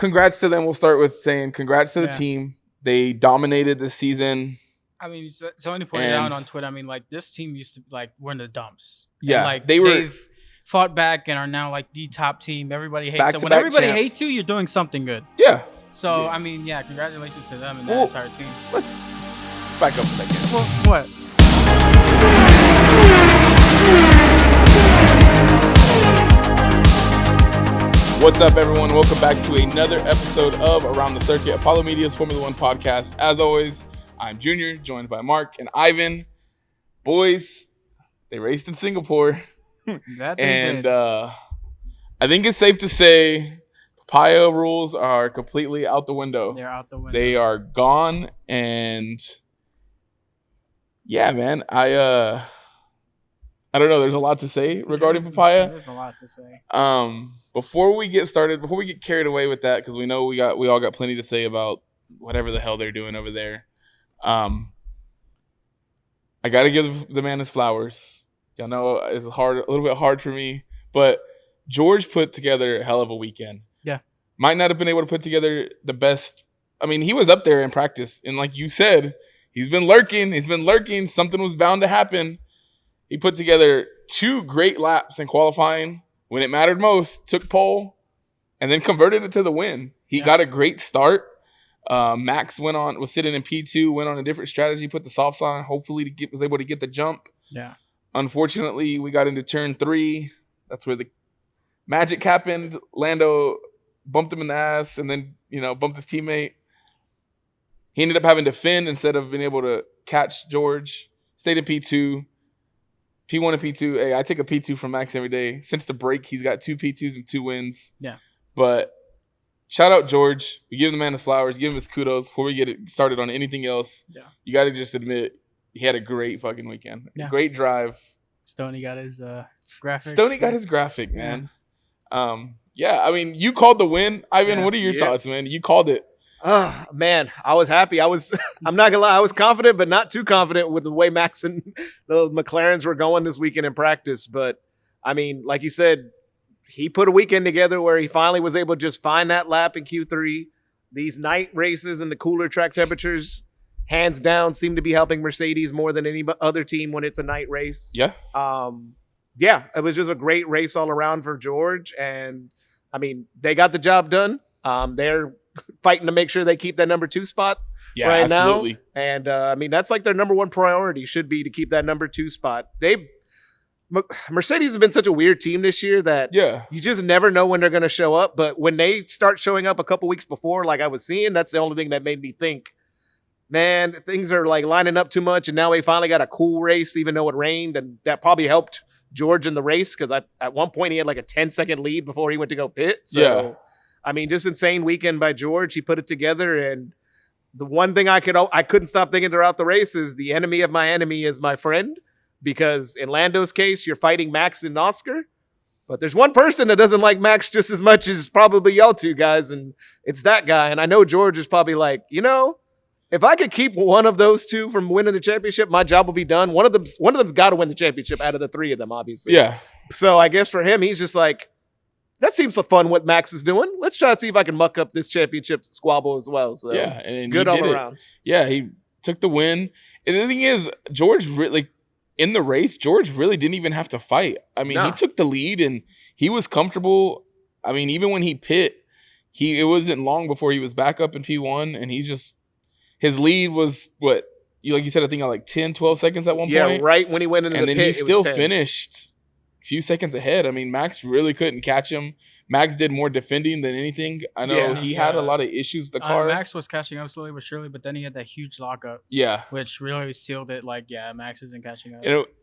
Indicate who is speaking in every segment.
Speaker 1: congrats to them. We'll start with saying congrats to the team. They dominated this season.
Speaker 2: I mean, somebody pointed out on Twitter, I mean, like, this team used to, like, we're in the dumps.
Speaker 1: Yeah.
Speaker 2: And, like, they've fought back and are now, like, the top team. Everybody hates them. When everybody hates you, you're doing something good.
Speaker 1: Yeah.
Speaker 2: So, I mean, congratulations to them and that entire team.
Speaker 1: Let's back up a second.
Speaker 2: Well, what?
Speaker 1: What's up, everyone? Welcome back to another episode of Around the Circuit, Apollo Media's Formula One podcast. As always, I'm Junior, joined by Mark and Ivan. Boys, they raced in Singapore.
Speaker 2: And
Speaker 1: I think it's safe to say Papaya rules are completely out the window.
Speaker 2: They're out the window.
Speaker 1: They are gone. And yeah, man, I don't know. There's a lot to say regarding Papaya.
Speaker 2: There's a lot to say.
Speaker 1: Before we get started, before we get carried away with that, because we know we all got plenty to say about whatever the hell they're doing over there. I got to give the man his flowers. Y'all know it's a little bit hard for me, but George put together a hell of a weekend.
Speaker 2: Yeah.
Speaker 1: Might not have been able to put together the best. I mean, he was up there in practice, and like you said, he's been lurking. Something was bound to happen. He put together 2 great laps in qualifying when it mattered most, took pole, and then converted it to the win. He got a great start. Max was sitting in P2, went on a different strategy, put the softs on, hopefully was able to get the jump.
Speaker 2: Yeah.
Speaker 1: Unfortunately, we got into turn 3. That's where the magic happened. Lando bumped him in the ass and then, bumped his teammate. He ended up having to fend instead of being able to catch George. Stayed in P2. P1 and P2. Hey, I take a P2 from Max every day. Since the break, he's got 2 P2s and 2 wins.
Speaker 2: Yeah.
Speaker 1: But shout out George. We give the man his flowers. Give him his kudos before we get it started on anything else.
Speaker 2: Yeah.
Speaker 1: You got to just admit he had a great fucking weekend.
Speaker 2: Yeah.
Speaker 1: Great drive.
Speaker 2: Stoney got his graphic.
Speaker 1: Stoney got his graphic, man. Yeah. I mean, you called the win. Ivan, what are your thoughts, man? You called it.
Speaker 3: Man, I was happy. I'm not gonna lie, I was confident, but not too confident with the way Max and the McLarens were going this weekend in practice. But I mean, like you said, he put a weekend together where he finally was able to just find that lap in Q3. These night races and the cooler track temperatures, hands down, seem to be helping Mercedes more than any other team when it's a night race.
Speaker 1: Yeah.
Speaker 3: It was just a great race all around for George. And I mean, they got the job done. They're fighting to make sure they keep that number 2 spot
Speaker 1: absolutely.
Speaker 3: now. And I mean, that's like their number 1 priority should be to keep that number 2 spot. Mercedes has been such a weird team this year that you just never know when they're going to show up. But when they start showing up a couple weeks before, like I was seeing, that's the only thing that made me think, man, things are like lining up too much. And now we finally got a cool race, even though it rained. And that probably helped George in the race because at one point he had like a 10-second lead before he went to go pit. So, I mean, just insane weekend by George. He put it together. And the one thing I couldn't stop thinking throughout the race is the enemy of my enemy is my friend. Because in Lando's case, you're fighting Max and Oscar. But there's one person that doesn't like Max just as much as probably y'all 2 guys. And it's that guy. And I know George is probably like, if I could keep one of those 2 from winning the championship, my job will be done. One of them's got to win the championship out of the 3 of them, obviously.
Speaker 1: Yeah.
Speaker 3: So I guess for him, he's just like, that seems so fun what Max is doing. Let's try to see if I can muck up this championship squabble as well. So
Speaker 1: and
Speaker 3: good all around.
Speaker 1: Yeah, he took the win. And the thing is, George really in the race, George really didn't even have to fight. I mean, he took the lead and he was comfortable. I mean, even when he pit, it wasn't long before he was back up in P1, and his lead was like you said, I think like 10, 12 seconds at one point.
Speaker 3: Yeah, right when he went into the pit.
Speaker 1: And then he still finished a few seconds ahead. I mean, Max really couldn't catch him. Max did more defending than anything. I know he had a lot of issues with the car.
Speaker 2: Max was catching up slowly but surely, but then he had that huge lockup.
Speaker 1: Yeah.
Speaker 2: Which really sealed it. Like, Max isn't catching up.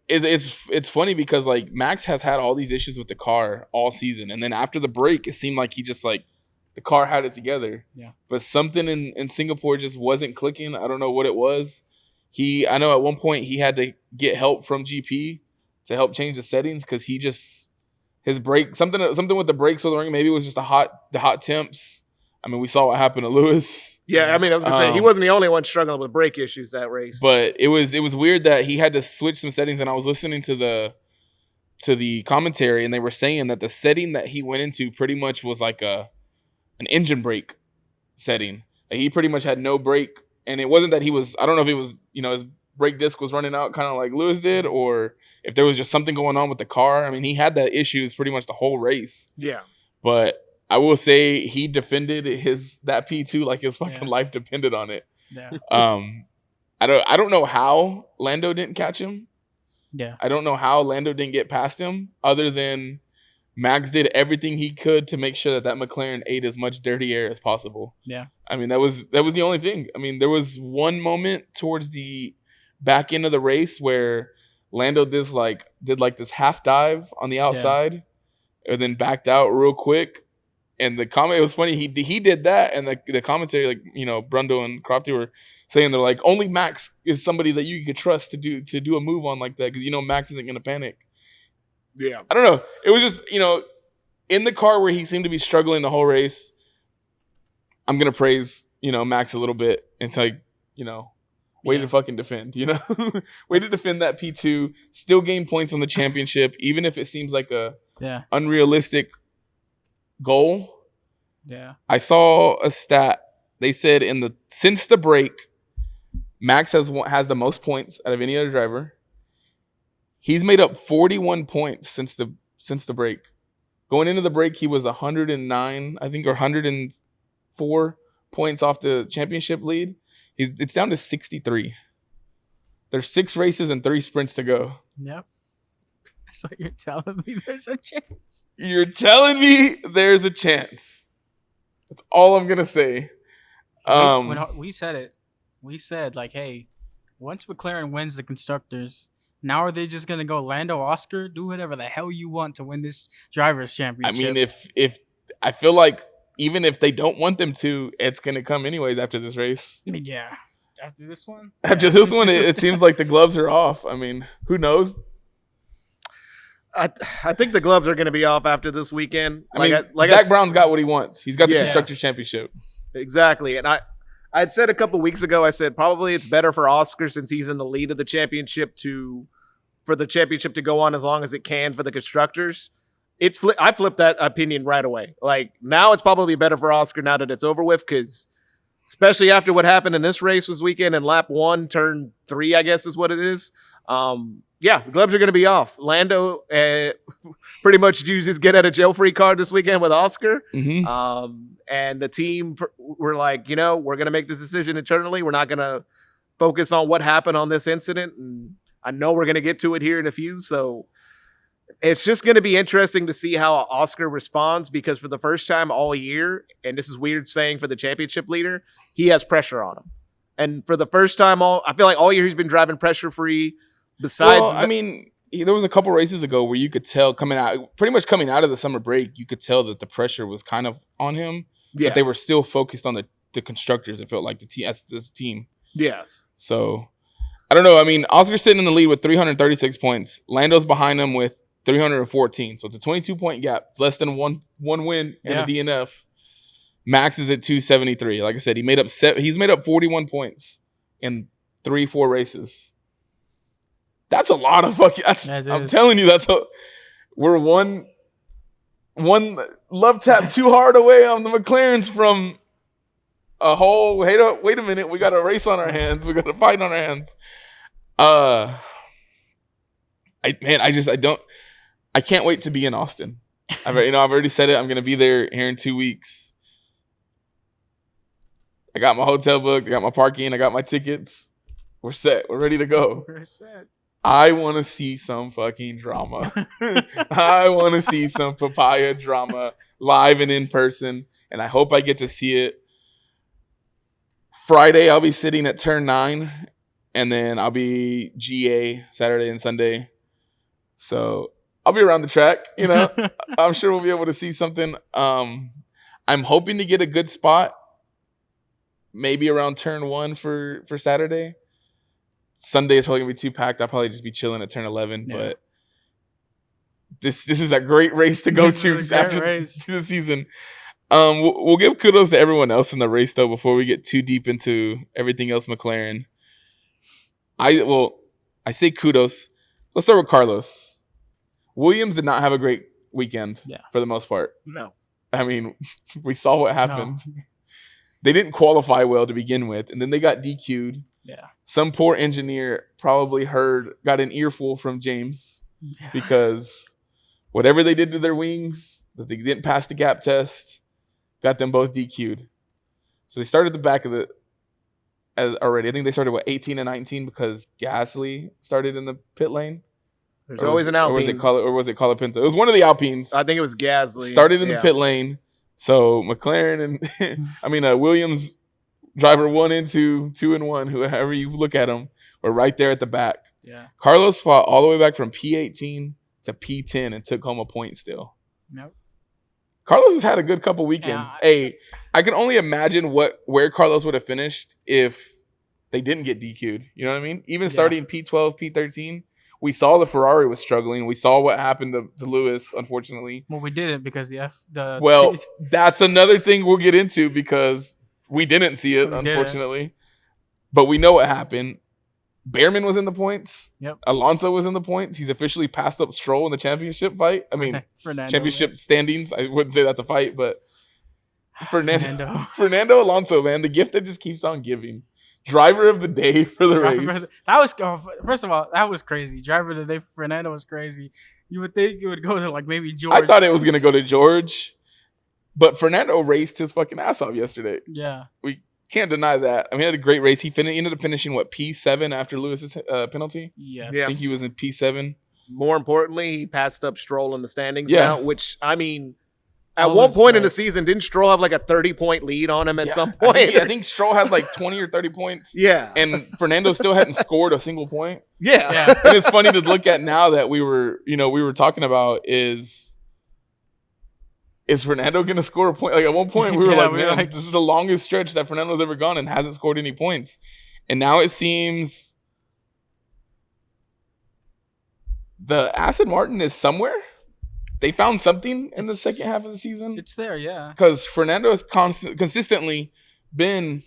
Speaker 1: It's funny because, like, Max has had all these issues with the car all season. And then after the break, it seemed like he just, like, the car had it together.
Speaker 2: Yeah.
Speaker 1: But something in Singapore just wasn't clicking. I don't know what it was. I know at one point he had to get help from GP to help change the settings because his brake, something with the brakes was wrong. Maybe it was just the hot temps. I mean, we saw what happened to Lewis.
Speaker 3: Yeah, I mean, I was gonna say he wasn't the only one struggling with brake issues that race.
Speaker 1: But it was weird that he had to switch some settings, and I was listening to the commentary, and they were saying that the setting that he went into pretty much was like a an engine brake setting. Like, he pretty much had no brake, and it wasn't that he was. I don't know if it was, his brake disc was running out, kind of like Lewis did, or if there was just something going on with the car. I mean, he had that issues pretty much the whole race.
Speaker 3: Yeah,
Speaker 1: but I will say he defended that P2 like his fucking life depended on it.
Speaker 2: Yeah.
Speaker 1: I don't know how Lando didn't catch him.
Speaker 2: Yeah.
Speaker 1: I don't know how Lando didn't get past him, other than Max did everything he could to make sure that McLaren ate as much dirty air as possible.
Speaker 2: Yeah.
Speaker 1: I mean, that was the only thing. I mean, there was one moment towards the back end of the race where Lando did this half dive on the outside and then backed out real quick. And it was funny. He did that, and the commentary, like, Brundo and Crofty were saying, they're like, only Max is somebody that you could trust to do a move on like that, because Max isn't gonna panic.
Speaker 3: Yeah,
Speaker 1: I don't know. It was just in the car where he seemed to be struggling the whole race. I'm gonna praise Max a little bit and say, way to fucking defend. Way to defend that P2. Still gain points on the championship, even if it seems like a unrealistic goal.
Speaker 2: Yeah.
Speaker 1: I saw a stat. They said since the break, Max has the most points out of any other driver. He's made up 41 points since the break. Going into the break, he was 109, I think, or 104 points off the championship lead. It's down to 63. There's 6 races and 3 sprints to go.
Speaker 2: Yep. So you're telling me there's a chance?
Speaker 1: You're telling me there's a chance. That's all I'm going to say.
Speaker 2: When we said it, we said, like, hey, once McLaren wins the Constructors, now are they just going to go Lando, Oscar? Do whatever the hell you want to win this Drivers' Championship.
Speaker 1: I mean, if I feel like even if they don't want them to, it's going to come anyways after this race.
Speaker 2: Yeah. After this one?
Speaker 1: After this one, it seems like the gloves are off. I mean, who knows?
Speaker 3: I think the gloves are going to be off after this weekend.
Speaker 1: Zach Brown's got what he wants. He's got the Constructors Championship.
Speaker 3: Exactly. And I'd said a couple weeks ago, I said probably it's better for Oscar, since he's in the lead of the championship, for the championship to go on as long as it can for the Constructors. I flipped that opinion right away. Like, now it's probably better for Oscar now that it's over with, because especially after what happened in this race this weekend in lap 1, turn 3, I guess is what it is. The gloves are going to be off. Lando pretty much used his get-out-of-jail-free card this weekend with Oscar.
Speaker 1: Mm-hmm.
Speaker 3: And the team were like, we're going to make this decision internally. We're not going to focus on what happened on this incident. And I know we're going to get to it here in a few. So it's just going to be interesting to see how Oscar responds, because for the first time all year, and this is weird saying for the championship leader, he has pressure on him. And for the first time I feel like all year he's been driving pressure-free. Besides,
Speaker 1: there was a couple races ago where you could tell coming out of the summer break, you could tell that the pressure was kind of on him. Yeah. But they were still focused on the Constructors. It felt like the team as a team.
Speaker 3: Yes.
Speaker 1: So I don't know. I mean, Oscar's sitting in the lead with 336 points. Lando's behind him with 314. So it's a 22-point gap. It's less than one win and a DNF. Max is at 273. Like I said, he's made up 41 points in 3-4 races. That's a lot of fucking. I'm telling you, we're one love tap too hard away on the McLarens from a whole. Wait a minute, we got a race on our hands. We got a fight on our hands. I can't wait to be in Austin. I've already said it. I'm gonna be there here in 2 weeks. I got my hotel booked. I got my parking. I got my tickets. We're set. We're ready to go.
Speaker 2: We're set.
Speaker 1: I want to see some fucking drama. I want to see some Papaya drama live and in person, and I hope I get to see it. Friday, I'll be sitting at turn 9, and then I'll be GA Saturday and Sunday. So I'll be around the track, I'm sure we'll be able to see something. I'm hoping to get a good spot, maybe around turn 1 for Saturday. Sunday is probably gonna be too packed. I'll probably just be chilling at turn 11. Yeah. But this is a great race to go to after the season. We'll give kudos to everyone else in the race though before we get too deep into everything else McLaren. I say kudos. Let's start with Carlos. Williams did not have a great weekend for the most part.
Speaker 3: No.
Speaker 1: I mean, we saw what happened.
Speaker 2: No.
Speaker 1: They didn't qualify well to begin with, and then they got DQ'd.
Speaker 2: Yeah.
Speaker 1: Some poor engineer probably got an earful from James because whatever they did to their wings, that they didn't pass the gap test, got them both DQ'd. So they started the back of the already. I think they started 18 and 19 because Gasly started in the pit lane.
Speaker 3: There's always an Alpine.
Speaker 1: Or was it Colapinto? It was one of the Alpines.
Speaker 3: I think it was Gasly.
Speaker 1: Started in the pit lane. So McLaren and Williams driver 1 and 2, 2 and 1, whoever you look at them, were right there at the back.
Speaker 2: Yeah.
Speaker 1: Carlos fought all the way back from P18 to P10 and took home a point still.
Speaker 2: Nope.
Speaker 1: Carlos has had a good couple weekends. I can only imagine where Carlos would have finished if they didn't get DQ'd. You know what I mean? Even starting P12, P13, we saw the Ferrari was struggling. We saw what happened to Lewis, unfortunately.
Speaker 2: Well, we didn't because
Speaker 1: that's another thing we'll get into because we didn't see it, unfortunately. But we know what happened. Behrman was in the points.
Speaker 2: Yep.
Speaker 1: Alonso was in the points. He's officially passed up Stroll in the championship fight. I mean, championship standings. I wouldn't say that's a fight, but Fernando Alonso, man, the gift that just keeps on giving. Driver of the day for the race.
Speaker 2: First of all, that was crazy. Driver of the day for Fernando was crazy. You would think it would go to maybe George.
Speaker 1: I thought it was going to go to George, but Fernando raced his fucking ass off yesterday.
Speaker 2: Yeah.
Speaker 1: We can't deny that. I mean, he had a great race. He ended up finishing, P7 after Lewis's penalty?
Speaker 2: Yes.
Speaker 1: I think he was in P7.
Speaker 3: More importantly, he passed up Stroll in the standings now, which, I mean, at one point in the season, didn't Stroll have a 30-point lead on him at some point?
Speaker 1: I think Stroll had 20 or 30 points.
Speaker 3: Yeah.
Speaker 1: And Fernando still hadn't scored a single point.
Speaker 3: Yeah.
Speaker 1: And it's funny to look at now that we were talking about is Fernando going to score a point? At one point, we were this is the longest stretch that Fernando's ever gone and hasn't scored any points. And now it seems the Aston Martin is somewhere. They found something in the second half of the season.
Speaker 2: It's there, yeah.
Speaker 1: Because Fernando has consistently been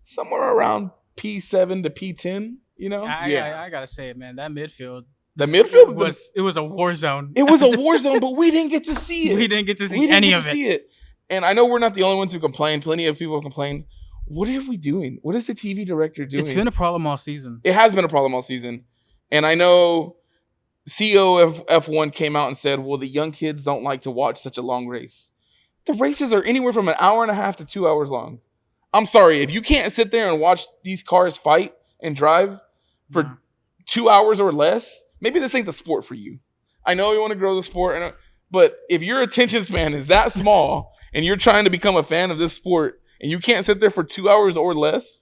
Speaker 1: somewhere around P7 to P10,
Speaker 2: I got to say it, man. That midfield. It was a war zone.
Speaker 1: It was a war zone, but we didn't get to see it.
Speaker 2: We didn't get to see any of
Speaker 1: it. And I know we're not the only ones who complain. Plenty of people complain. What are we doing? What is the TV director doing?
Speaker 2: It's been a problem all season.
Speaker 1: It has been a problem all season. And I know CEO of F1 came out and said, well, the young kids don't like to watch such a long race. The races are anywhere from an hour and a half to 2 hours long. I'm sorry. If you can't sit there and watch these cars fight and drive for 2 hours or less, maybe this ain't the sport for you. I know you want to grow the sport, but if your attention span is that small and you're trying to become a fan of this sport and you can't sit there for 2 hours or less,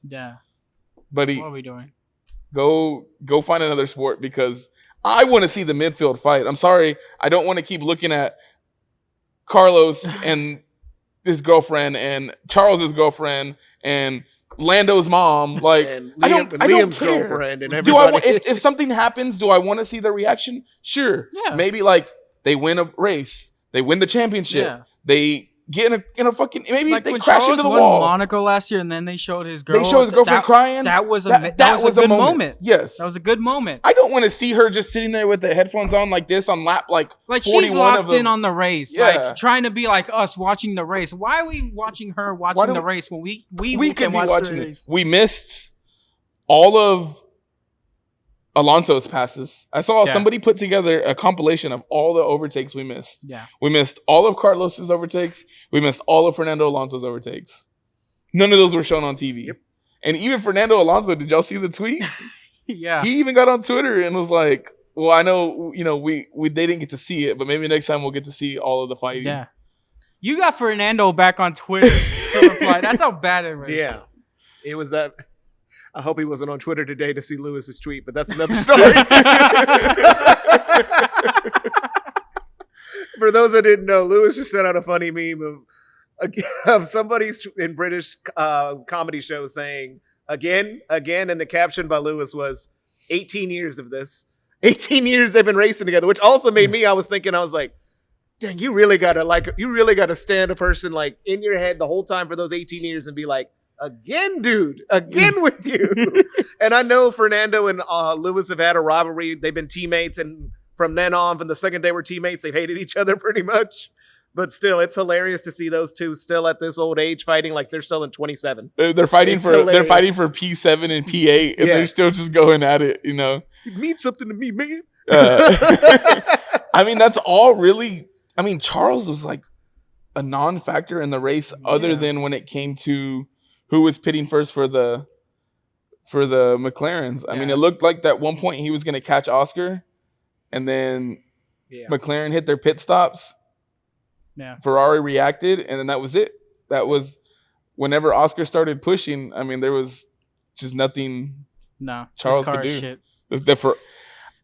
Speaker 1: buddy,
Speaker 2: what are we doing?
Speaker 1: Go find another sport because I want to see the midfield fight. I'm sorry. I don't want to keep looking at Carlos and his girlfriend and Charles's girlfriend and Lando's mom.
Speaker 3: And Liam's girlfriend and everybody.
Speaker 1: If something happens, do I want to see the reaction? Sure.
Speaker 2: Yeah.
Speaker 1: Maybe they win a race. They win the championship. Yeah. They get in a fucking, maybe they crash
Speaker 2: Charles
Speaker 1: into the
Speaker 2: won
Speaker 1: wall.
Speaker 2: Monaco last year, and then they showed his girl.
Speaker 1: They showed his girlfriend crying.
Speaker 2: That was a good moment.
Speaker 1: Yes,
Speaker 2: that was a good moment.
Speaker 1: I don't want to see her just sitting there with the headphones on like this on lap like 41
Speaker 2: she's locked in on the race, trying to be like us watching the race. Why are we watching her watching the race when we can be watching the race?
Speaker 1: We missed all of Alonso's passes. I saw somebody put together a compilation of all the overtakes we missed.
Speaker 2: Yeah.
Speaker 1: We missed all of Carlos's overtakes. We missed all of Fernando Alonso's overtakes. None of those were shown on TV. Yep. And even Fernando Alonso, did y'all see the tweet?
Speaker 2: Yeah.
Speaker 1: He even got on Twitter and was like, well, I know, they didn't get to see it, but maybe next time we'll get to see all of the fighting.
Speaker 2: Yeah. You got Fernando back on Twitter to reply. That's how bad it was.
Speaker 3: Yeah. It was that. I hope he wasn't on Twitter today to see Lewis's tweet, but that's another story. For those that didn't know, Lewis just sent out a funny meme of somebody in British comedy show saying, again, and the caption by Lewis was, 18 years of this. 18 years they've been racing together, which also made me, I was like, dang, you really gotta stand a person in your head the whole time for those 18 years and be like, again, dude, again with you. And I know Fernando and Lewis have had a rivalry. They've been teammates, and from then on, from the second they were teammates, they've hated each other pretty much. But still, it's hilarious to see those two still at this old age fighting like they're still in 27.
Speaker 1: They're fighting for P7 and P8, and they're still just going at it.
Speaker 3: It means something to me, man.
Speaker 1: I mean, that's all really. I mean, Charles was like a non-factor in the race, other than when it came to who was pitting first for the McLarens. I mean, it looked like at one point he was going to catch Oscar, and then McLaren hit their pit stops.
Speaker 2: Yeah.
Speaker 1: Ferrari reacted, and then that was it. That was whenever Oscar started pushing. I mean, there was just nothing.
Speaker 2: No,
Speaker 1: Charles could do.
Speaker 2: Shit.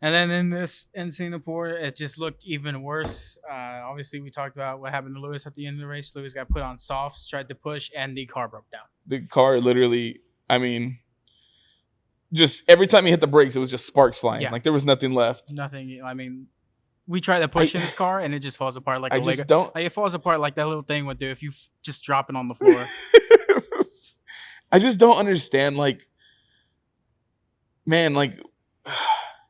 Speaker 2: And then in Singapore, it just looked even worse. Obviously, we talked about what happened to Lewis at the end of the race. Lewis got put on softs, tried to push, and the car broke down.
Speaker 1: The car literally, I mean, just every time he hit the brakes, it was just sparks flying. Like there was nothing left.
Speaker 2: Nothing. I mean, we tried to push in his car, and it just falls apart like
Speaker 1: it
Speaker 2: falls apart like that little thing would do if you just drop it on the floor.
Speaker 1: I just don't understand. Like, man, like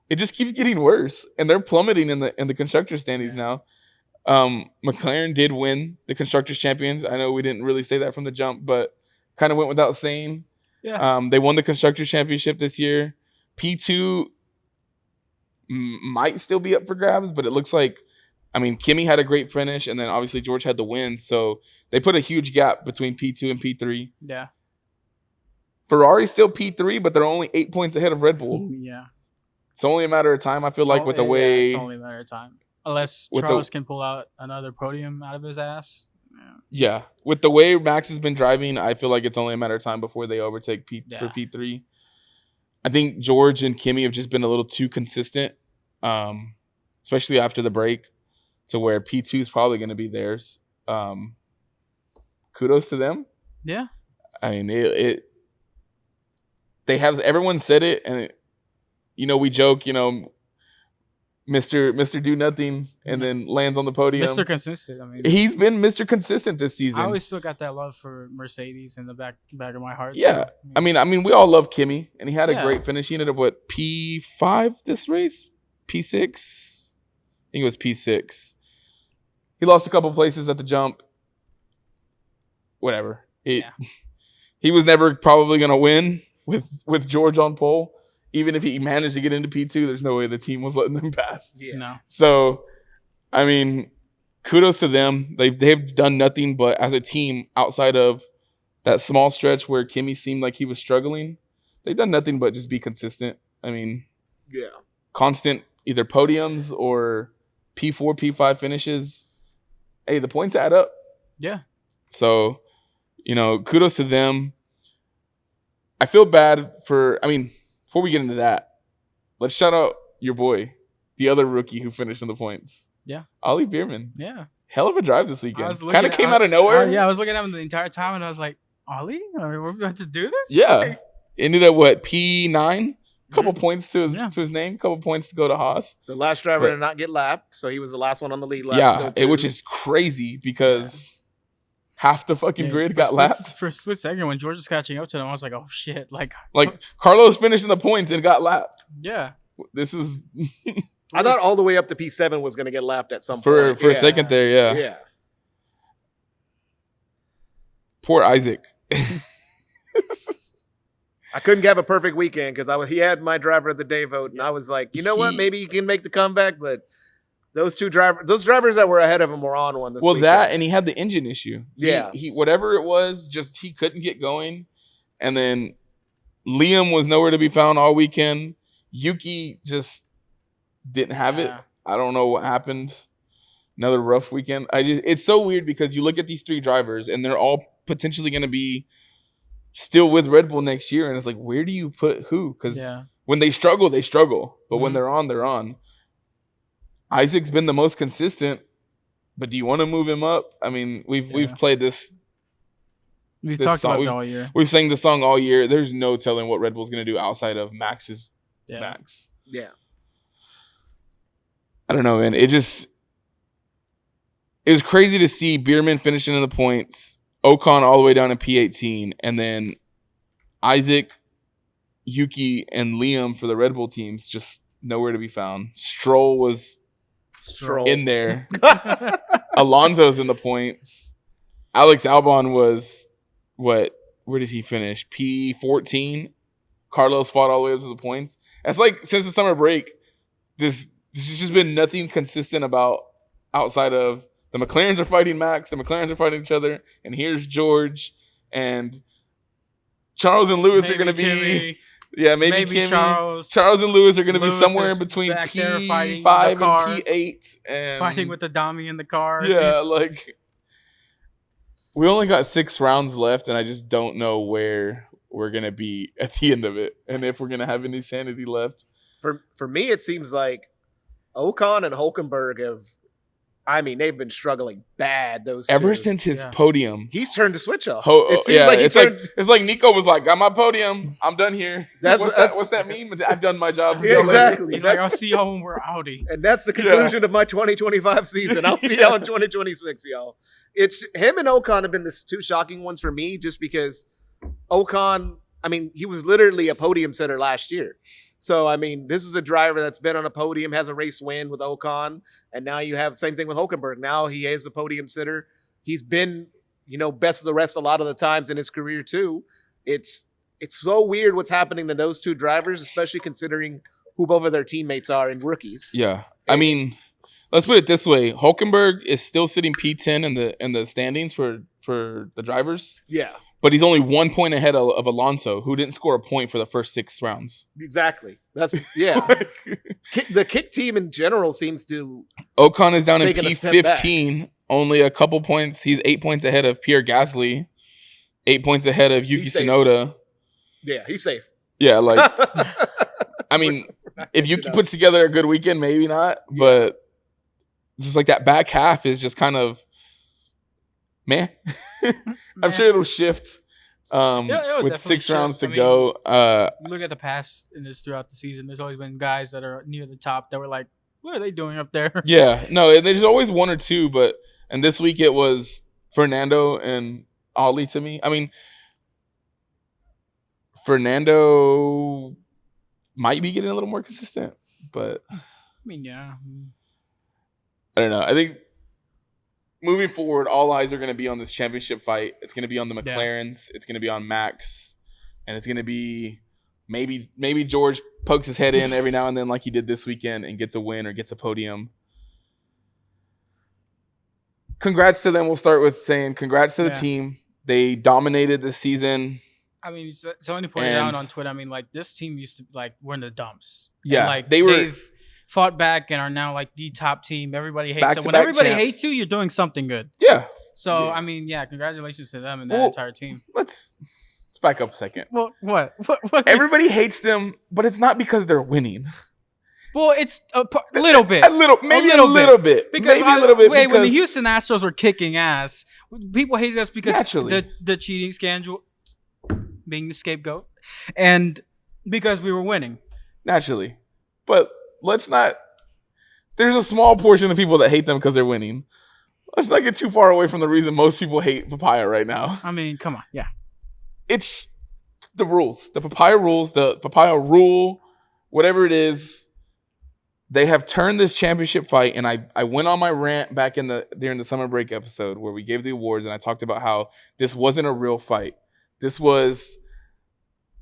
Speaker 1: it just keeps getting worse, and they're plummeting in the constructor standings now. McLaren did win the Constructors Champions. I know we didn't really say that from the jump, but kind of went without saying.
Speaker 2: Yeah.
Speaker 1: They won the Constructors Championship this year. P2 might still be up for grabs, but it looks like, I mean, Kimi had a great finish, and then obviously George had the win, so they put a huge gap between P2 and P3.
Speaker 2: Yeah.
Speaker 1: Ferrari's still P3, but they're only 8 points ahead of Red Bull.
Speaker 2: Yeah.
Speaker 1: It's only a matter of time, I feel like, with the way...
Speaker 2: it's only a matter of time. Unless Charles can pull out another podium out of his ass.
Speaker 1: Yeah. With the way Max has been driving, I feel like it's only a matter of time before they overtake for P3. I think George and Kimi have just been a little too consistent, especially after the break, to where P2 is probably going to be theirs. Kudos to them.
Speaker 2: Yeah.
Speaker 1: I mean, they have, everyone said it, and we joke, Mr. Do Nothing, and then lands on the podium.
Speaker 2: Mr. Consistent. I mean,
Speaker 1: he's been Mr. Consistent this season.
Speaker 2: I always still got that love for Mercedes in the back of my heart.
Speaker 1: Yeah, so, I mean, we all love Kimi, and he had a great finish. He ended up P5 this race, P6. I think it was P6. He lost a couple places at the jump. Whatever. He was never probably going to win with George on pole. Even if he managed to get into P2, there's no way the team was letting them pass.
Speaker 2: Yeah. No.
Speaker 1: So, I mean, kudos to them. They've done nothing but, as a team, outside of that small stretch where Kimi seemed like he was struggling, they've done nothing but just be consistent. I mean, constant either podiums or P4, P5 finishes. Hey, the points add up.
Speaker 2: Yeah.
Speaker 1: So, kudos to them. I feel bad before we get into that, let's shout out your boy, the other rookie who finished in the points.
Speaker 2: Yeah.
Speaker 1: Ollie Bierman.
Speaker 2: Yeah.
Speaker 1: Hell of a drive this weekend. Kind of came out of nowhere.
Speaker 2: I was looking at him the entire time, and I was like, Ollie? We're about to do this?
Speaker 1: Yeah. Ended up, P9? Couple points to his name. Couple points to go to Haas.
Speaker 3: The last driver to not get lapped, so he was the last one on the lead lap.
Speaker 1: Yeah, which is crazy because... half the fucking grid got lapped.
Speaker 2: For a split second, when George was catching up to them, I was like, oh, shit. Like
Speaker 1: Carlos finishing the points and got lapped.
Speaker 2: Yeah.
Speaker 1: This is...
Speaker 3: I thought all the way up to P7 was going to get lapped at some point.
Speaker 1: For a second there, yeah.
Speaker 3: Yeah.
Speaker 1: Poor Isaac.
Speaker 3: I couldn't have a perfect weekend because he had my driver of the day vote, and I was like, you know what? Maybe he can make the comeback, but... those drivers that were ahead of him were on one this weekend.
Speaker 1: That, and he had the engine issue.
Speaker 3: Yeah.
Speaker 1: He whatever it was, he couldn't get going. And then Liam was nowhere to be found all weekend. Yuki just didn't have it. I don't know what happened. Another rough weekend. It's so weird because you look at these three drivers and they're all potentially going to be still with Red Bull next year. And it's like, where do you put who? Because when they struggle, they struggle. But when they're on, they're on. Isaac's been the most consistent, but do you want to move him up? I mean, we've played this.
Speaker 2: We've talked about it all year.
Speaker 1: We've sang the song all year. There's no telling what Red Bull's going to do outside of Max's Max.
Speaker 3: Yeah.
Speaker 1: I don't know, man. It was crazy to see Bierman finishing in the points, Ocon all the way down to P18, and then Isaac, Yuki, and Liam for the Red Bull teams just nowhere to be found. Stroll was in there. Alonso's in the points. Alex Albon was what? Where did he finish? P14. Carlos fought all the way up to the points. That's like since the summer break, this has just been nothing consistent about outside of the McLarens are fighting Max, the McLarens are fighting each other, and here's George and Charles and Lewis are going to be
Speaker 2: Kimi.
Speaker 1: Maybe Kimi. Charles and Lewis are going to be somewhere in between P5 and P8 and
Speaker 2: fighting with the dummy in the car.
Speaker 1: Yeah, like we only got 6 rounds left, and I just don't know where we're going to be at the end of it and if we're going to have any sanity left.
Speaker 3: For me, it seems like Ocon and Hulkenberg they've been struggling bad.
Speaker 1: Ever since his podium,
Speaker 3: he's turned the switch off.
Speaker 1: It's like Nico was like, "Got my podium. I'm done here." What's that mean? I've done my job.
Speaker 3: Yeah, exactly.
Speaker 2: He's like, "I'll see y'all when we're Audi."
Speaker 3: And that's the conclusion of my 2025 season. I'll see y'all in 2026, y'all. It's him and Ocon have been the 2 shocking ones for me, just because Ocon. He was literally a podium setter last year. So, this is a driver that's been on a podium, has a race win with Ocon, and now you have the same thing with Hulkenberg. Now he is a podium sitter. He's been, best of the rest a lot of the times in his career too. It's so weird what's happening to those 2 drivers, especially considering who both of their teammates are in rookies.
Speaker 1: Yeah. Let's put it this way. Hulkenberg is still sitting P10 in the standings for the drivers.
Speaker 3: Yeah.
Speaker 1: But he's only 1 point ahead of Alonso, who didn't score a point for the first 6 rounds.
Speaker 3: Exactly. The kick team in general seems to.
Speaker 1: Ocon is down in P15, only a couple points. He's 8 points ahead of Pierre Gasly, 8 points ahead of Yuki Tsunoda.
Speaker 3: Yeah, he's safe.
Speaker 1: Yeah, if Yuki puts together a good weekend, maybe not. Yeah. But just like that back half is just kind of. Man, I'm sure it'll shift with 6 rounds to go.
Speaker 2: Look at the past in this throughout the season. There's always been guys that are near the top that were like, what are they doing up there?
Speaker 1: Yeah, no, there's always 1 or 2, and this week it was Fernando and Ollie to me. Fernando might be getting a little more consistent, but
Speaker 2: yeah.
Speaker 1: I don't know. I think moving forward, all eyes are going to be on this championship fight. It's going to be on the McLarens. Yeah. It's going to be on Max. And it's going to be maybe George pokes his head in every now and then like he did this weekend and gets a win or gets a podium. Congrats to them. We'll start with saying congrats to the team. They dominated this season.
Speaker 2: Somebody pointed out on Twitter, this team used to, we're in the dumps.
Speaker 1: Yeah.
Speaker 2: And, they've fought back and are now the top team. Everybody hates them. When everybody hates you, you're doing something good.
Speaker 1: Yeah.
Speaker 2: So congratulations to them and that entire team.
Speaker 1: Let's back up a second.
Speaker 2: Well, what?
Speaker 1: Everybody hates them, but it's not because they're winning.
Speaker 2: Well, it's a little bit.
Speaker 1: Maybe a little bit.
Speaker 2: When the Houston Astros were kicking ass, people hated us because the cheating scandal being the scapegoat and because we were winning.
Speaker 1: Naturally. But let's not. There's a small portion of people that hate them because they're winning. Let's not get too far away from the reason most people hate Papaya right now.
Speaker 2: Come on, yeah.
Speaker 1: It's the rules, the Papaya rules, the Papaya Rule, whatever it is. They have turned this championship fight, and I went on my rant back during the summer break episode where we gave the awards, and I talked about how this wasn't a real fight. This was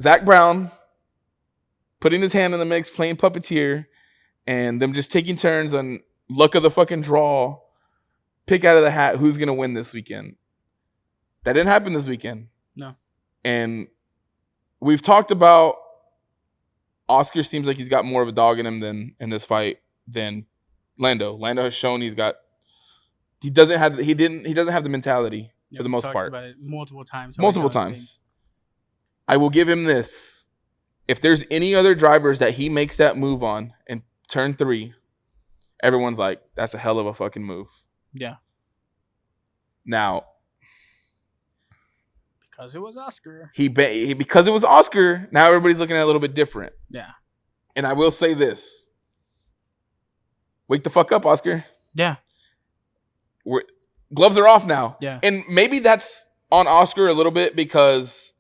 Speaker 1: Zach Brown putting his hand in the mix, playing puppeteer. And them just taking turns on luck of the fucking draw, pick out of the hat who's going to win this weekend. That didn't happen this weekend.
Speaker 2: No.
Speaker 1: And we've talked about Oscar seems like he's got more of a dog in him in this fight than Lando. Lando has shown he doesn't have the mentality for the most part.
Speaker 2: About it multiple times.
Speaker 1: I will give him this. If there's any other drivers that he makes that move on and turn 3, everyone's like, that's a hell of a fucking move.
Speaker 2: Yeah.
Speaker 1: Now,
Speaker 2: because it was Oscar.
Speaker 1: Because it was Oscar, now everybody's looking at it a little bit different.
Speaker 2: Yeah.
Speaker 1: And I will say this. Wake the fuck up, Oscar.
Speaker 2: Yeah.
Speaker 1: Gloves are off now.
Speaker 2: Yeah.
Speaker 1: And maybe that's on Oscar a little bit because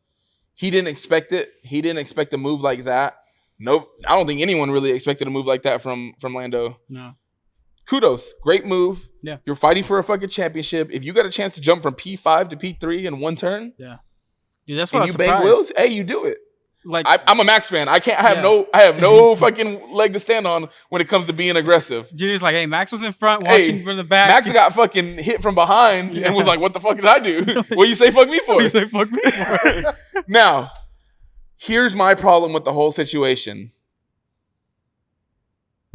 Speaker 1: he didn't expect it. He didn't expect a move like that. Nope. I don't think anyone really expected a move like that from Lando.
Speaker 2: No.
Speaker 1: kudos. Great move.
Speaker 2: Yeah.
Speaker 1: You're fighting for a fucking championship. If you got a chance to jump from P5 to P3 in one turn,
Speaker 2: dude, that's why
Speaker 1: and you bang wheels, hey, you do it.
Speaker 2: Like
Speaker 1: I'm a Max fan. I have no fucking leg to stand on when it comes to being aggressive.
Speaker 2: Junior's like, hey, Max was in front watching from the back.
Speaker 1: Max got fucking hit from behind and was like, what the fuck did I do? What you say fuck me for?
Speaker 2: What you say fuck me for?
Speaker 1: Now, here's my problem with the whole situation.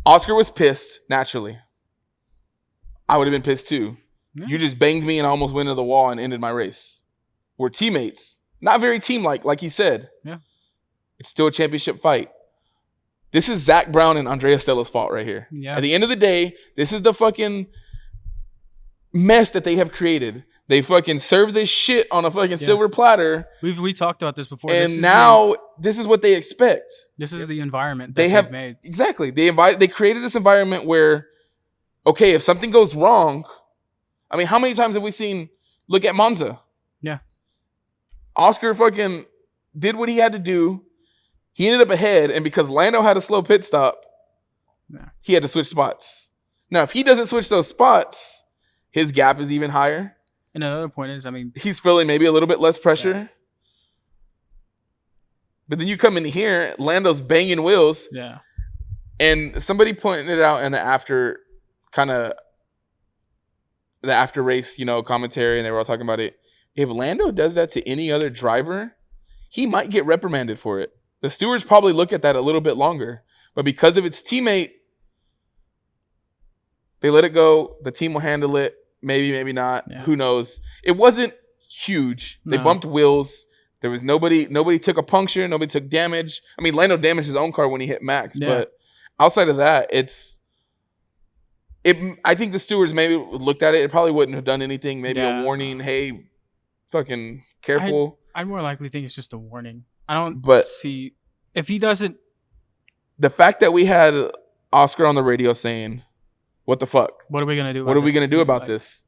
Speaker 1: Oscar was pissed, naturally. I would have been pissed too. Yeah. You just banged me and I almost went into the wall and ended my race. We're teammates. Not very team-like he said.
Speaker 2: Yeah.
Speaker 1: It's still a championship fight. This is Zach Brown and Andrea Stella's fault right here.
Speaker 2: Yeah.
Speaker 1: At the end of the day, this is the fucking mess that they have created. They fucking serve this shit on a fucking silver platter.
Speaker 2: We talked about this before.
Speaker 1: And now this is what they expect.
Speaker 2: This is the environment that they've made.
Speaker 1: Exactly. They created this environment where, okay, if something goes wrong, I mean, how many times have we seen, look at Monza.
Speaker 2: Yeah.
Speaker 1: Oscar fucking did what he had to do. He ended up ahead, and because Lando had a slow pit stop, he had to switch spots. Now, if he doesn't switch those spots, his gap is even higher.
Speaker 2: And another point is, I mean,
Speaker 1: he's feeling maybe a little bit less pressure. Yeah. But then you come in here, Lando's banging wheels.
Speaker 2: Yeah.
Speaker 1: And somebody pointed it out in the after race, commentary, and they were all talking about it. If Lando does that to any other driver, he might get reprimanded for it. The stewards probably look at that a little bit longer. But because of its teammate, they let it go. The team will handle it. Maybe, maybe not. Yeah. Who knows? It wasn't huge. They bumped wheels. There was nobody took a puncture. Nobody took damage. I mean, Lando damaged his own car when he hit Max. Yeah. But outside of that, I think the stewards maybe looked at it. It probably wouldn't have done anything. Maybe a warning. Hey, fucking careful.
Speaker 2: I'd more likely think it's just a warning. I don't see if he doesn't.
Speaker 1: The fact that we had Oscar on the radio saying, "What the fuck?
Speaker 2: What are we gonna do?
Speaker 1: What are we gonna do about this?"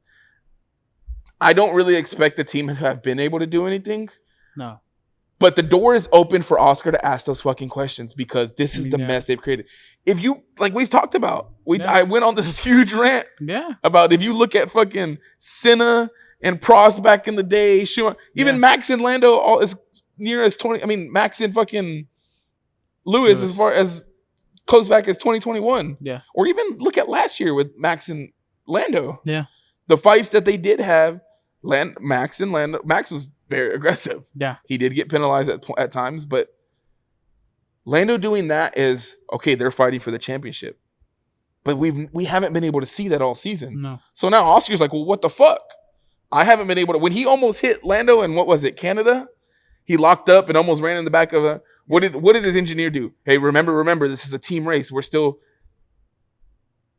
Speaker 1: I don't really expect the team to have been able to do anything.
Speaker 2: No.
Speaker 1: But the door is open for Oscar to ask those fucking questions because this is the mess they've created. If you we've talked about, I went on this huge rant about if you look at fucking Senna and Prost back in the day, even Max and Lando as near as 20. I mean, Max and fucking Lewis as far as close back as 2021.
Speaker 2: Yeah.
Speaker 1: Or even look at last year with Max and Lando.
Speaker 2: Yeah.
Speaker 1: The fights that they did have, Max and Lando. Max was very aggressive.
Speaker 2: Yeah.
Speaker 1: He did get penalized at times, but Lando doing that is, okay, they're fighting for the championship. But we haven't been able to see that all season.
Speaker 2: No.
Speaker 1: So now Oscar's like, well, what the fuck? I haven't been able to. When he almost hit Lando in, what was it, Canada? He locked up and almost ran in the back of a. What did his engineer do? Hey, remember, this is a team race. We're still.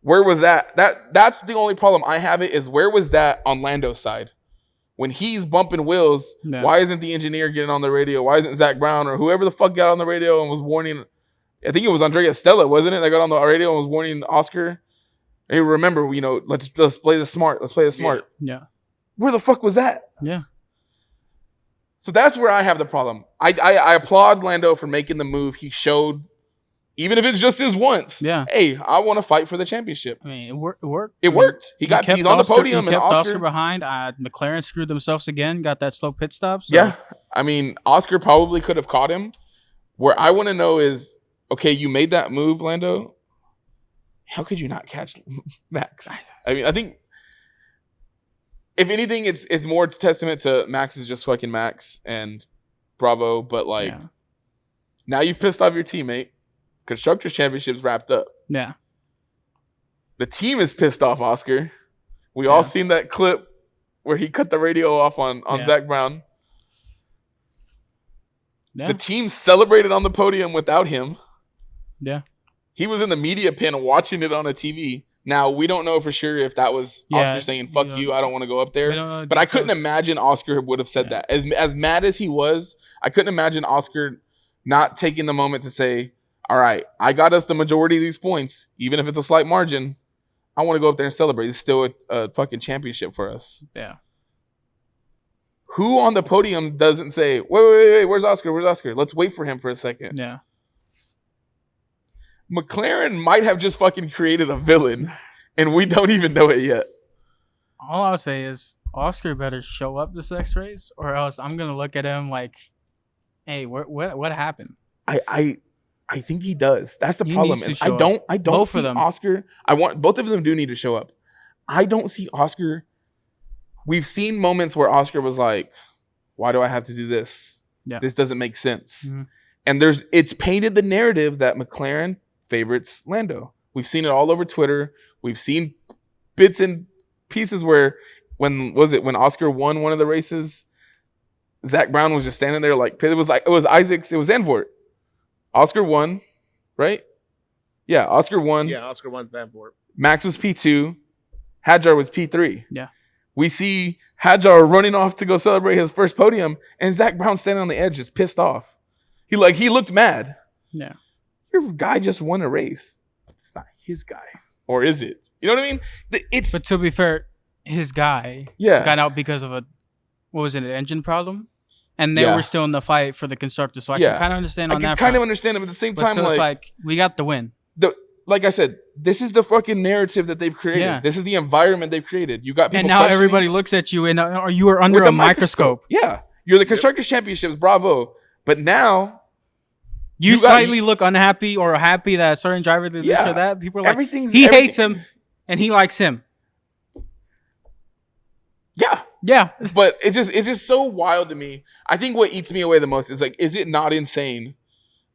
Speaker 1: Where was that? That's the only problem I have is where was that on Lando's side? When he's bumping wheels, why isn't the engineer getting on the radio? Why isn't Zach Brown or whoever the fuck got on the radio and was warning? I think it was Andrea Stella, wasn't it? That got on the radio and was warning Oscar. Hey, remember, let's play this smart. Let's play this smart.
Speaker 2: Yeah.
Speaker 1: Where the fuck was that?
Speaker 2: Yeah.
Speaker 1: So that's where I have the problem. I applaud Lando for making the move. He showed, even if it's just his once.
Speaker 2: Yeah.
Speaker 1: Hey, I want to fight for the championship.
Speaker 2: I mean, it worked.
Speaker 1: It worked. He's on the podium,
Speaker 2: and
Speaker 1: Oscar
Speaker 2: behind. McLaren screwed themselves again. Got that slow pit stop. So.
Speaker 1: Yeah. I mean, Oscar probably could have caught him. Where I want to know is, okay, you made that move, Lando. How could you not catch Max? I mean, I think. If anything, it's more testament to Max is just fucking Max and bravo. But now you've pissed off your teammate. Constructors Championship's wrapped up.
Speaker 2: Yeah.
Speaker 1: The team is pissed off Oscar. We all seen that clip where he cut the radio off on Zach Brown. Yeah. The team celebrated on the podium without him.
Speaker 2: Yeah.
Speaker 1: He was in the media pen watching it on a TV. Now, we don't know for sure if that was Oscar saying, fuck you, I don't want to go up there. But I couldn't imagine Oscar would have said that. As mad as he was, I couldn't imagine Oscar not taking the moment to say, all right, I got us the majority of these points, even if it's a slight margin. I want to go up there and celebrate. It's still a fucking championship for us.
Speaker 2: Yeah.
Speaker 1: Who on the podium doesn't say, wait, where's Oscar? Where's Oscar? Let's wait for him for a second.
Speaker 2: Yeah.
Speaker 1: McLaren might have just fucking created a villain And we don't even know it yet.
Speaker 2: All I'll say is Oscar better show up this next race, or else I'm gonna look at him like, "Hey, what happened?"
Speaker 1: I think he does. That's the problem. I don't see Oscar. Both of them do need to show up. I don't see Oscar. We've seen moments where Oscar was like, "Why do I have to do this? Yeah. This doesn't make sense." Mm-hmm. And it's painted the narrative that McLaren favorites Lando. We've seen it all over Twitter. We've seen bits and pieces where when Oscar won one of the races, Zach Brown was just standing there like it was Isaacs, it was Zandvoort. Oscar won, right? Yeah, Oscar won.
Speaker 3: Yeah, Oscar won Zandvoort.
Speaker 1: Max was P2. Hadjar was P3.
Speaker 2: Yeah.
Speaker 1: We see Hadjar running off to go celebrate his first podium, and Zach Brown standing on the edge just pissed off. He looked mad.
Speaker 2: Yeah.
Speaker 1: Your guy just won a race. It's not his guy. Or is it? You know what I mean?
Speaker 2: But to be fair, his guy got out because of an engine problem? And they were still in the fight for the constructor. So I can kind of understand on that.
Speaker 1: I can kind of understand it, but at the same time,
Speaker 2: so it's like, we got the win.
Speaker 1: Like I said, this is the fucking narrative that they've created. Yeah. This is the environment they've created. You got people,
Speaker 2: and now everybody looks at you and you are under a microscope.
Speaker 1: Yeah, you're the Constructors Championships. Bravo. But now
Speaker 2: you slightly look unhappy or happy that a certain driver did this or that. People are like, he hates him and he likes him.
Speaker 1: Yeah.
Speaker 2: Yeah.
Speaker 1: But it's just so wild to me. I think what eats me away the most is like, is it not insane?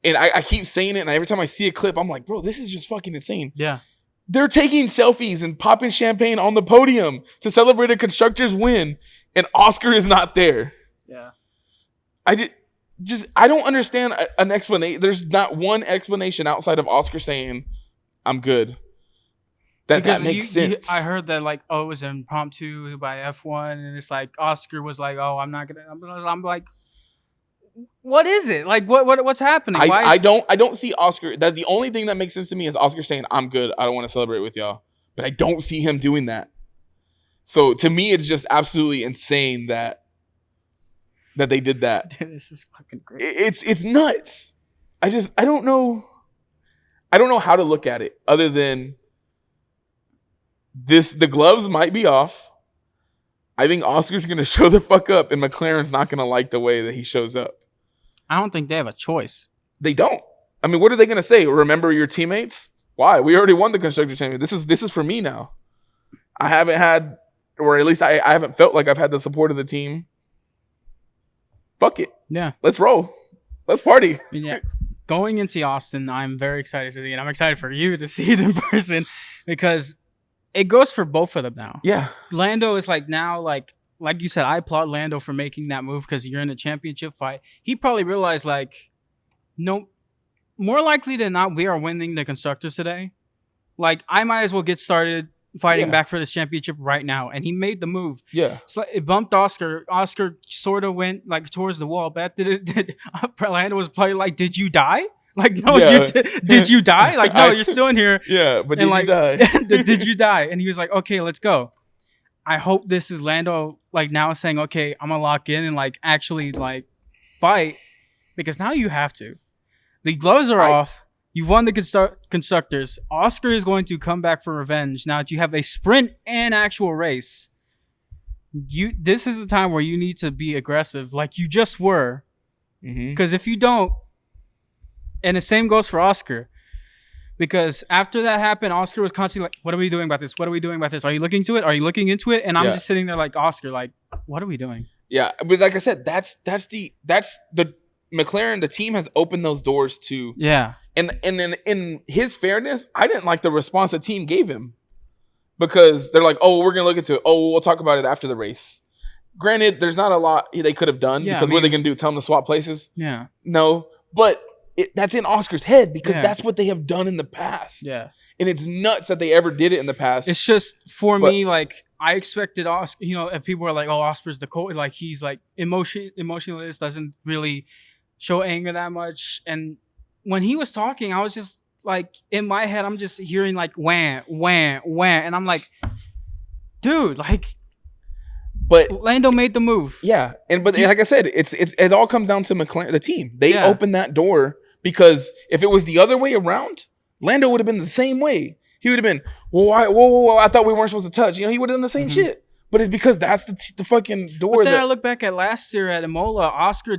Speaker 1: And I keep saying it, and every time I see a clip, I'm like, bro, this is just fucking insane.
Speaker 2: Yeah.
Speaker 1: They're taking selfies and popping champagne on the podium to celebrate a constructor's win, and Oscar is not there.
Speaker 2: Yeah.
Speaker 1: I don't understand an explanation. There's not one explanation outside of Oscar saying, I'm good. That makes sense.
Speaker 2: I heard that like, it was impromptu by F1, and it's like Oscar was like, I'm not gonna. I'm like, what is it? Like, what's happening?
Speaker 1: I don't see Oscar. That the only thing that makes sense to me is Oscar saying, I'm good. I don't want to celebrate with y'all. But I don't see him doing that. So to me, it's just absolutely insane that they did that.
Speaker 2: Dude, this is fucking great.
Speaker 1: It's nuts. I don't know. I don't know how to look at it other than this. The gloves might be off. I think Oscar's going to show the fuck up, and McLaren's not going to like the way that he shows up.
Speaker 2: I don't think they have a choice.
Speaker 1: They don't. I mean, what are they going to say? Remember your teammates? Why? We already won the Constructor Championship. This is for me now. I haven't had, or at least I haven't felt like I've had the support of the team. Fuck it.
Speaker 2: Yeah.
Speaker 1: Let's roll. Let's party.
Speaker 2: Yeah. Going into Austin, I'm very excited to see it. I'm excited for you to see it in person because it goes for both of them now.
Speaker 1: Yeah.
Speaker 2: Lando is like now, like you said, I applaud Lando for making that move because you're in a championship fight. He probably realized like, no, more likely than not, we are winning the Constructors today. Like, I might as well get started fighting back for this championship right now. And he made the move.
Speaker 1: Yeah.
Speaker 2: So it bumped Oscar. Oscar sort of went like towards the wall. But Lando was probably like, did you die? Like, no, did you die? Like, no, you're still in here.
Speaker 1: Yeah, but did you die?
Speaker 2: Did you die? And he was like, okay, let's go. I hope this is Lando, like, now saying, okay, I'm going to lock in and, like, actually, like, fight. Because now you have to. The gloves are off. You've won the Constructors. Oscar is going to come back for revenge. Now that you have a sprint and actual race, this is the time where you need to be aggressive like you just were. Because if you don't, and the same goes for Oscar. Because after that happened, Oscar was constantly like, what are we doing about this? What are we doing about this? Are you looking into it? Are you looking into it? And I'm just sitting there like, Oscar, like, what are we doing?
Speaker 1: Yeah, but like I said, that's the McLaren, the team has opened those doors to.
Speaker 2: Yeah.
Speaker 1: And in his fairness, I didn't like the response the team gave him. Because they're like, oh, we're going to look into it. Oh, we'll talk about it after the race. Granted, there's not a lot they could have done. Because what are they going to do? Tell them to swap places?
Speaker 2: Yeah.
Speaker 1: No, but that's in Oscar's head because that's what they have done in the past.
Speaker 2: Yeah. And
Speaker 1: it's nuts that they ever did it in the past.
Speaker 2: It's just, for me, like, I expected Oscar, you know, if people are like, oh, Oscar's the coach, like, he's like emotionless, doesn't really show anger that much. And when he was talking, I was just like, in my head, I'm just hearing like, wham, wham, wham. And I'm like, dude, like,
Speaker 1: but
Speaker 2: Lando made the move.
Speaker 1: Yeah. But like I said, it all comes down to McLaren, the team. They opened that door because if it was the other way around, Lando would have been the same way. he would have been, whoa, I thought we weren't supposed to touch. He would have done the same shit. But it's because that's the fucking door.
Speaker 2: But then I look back at last year at Imola, Oscar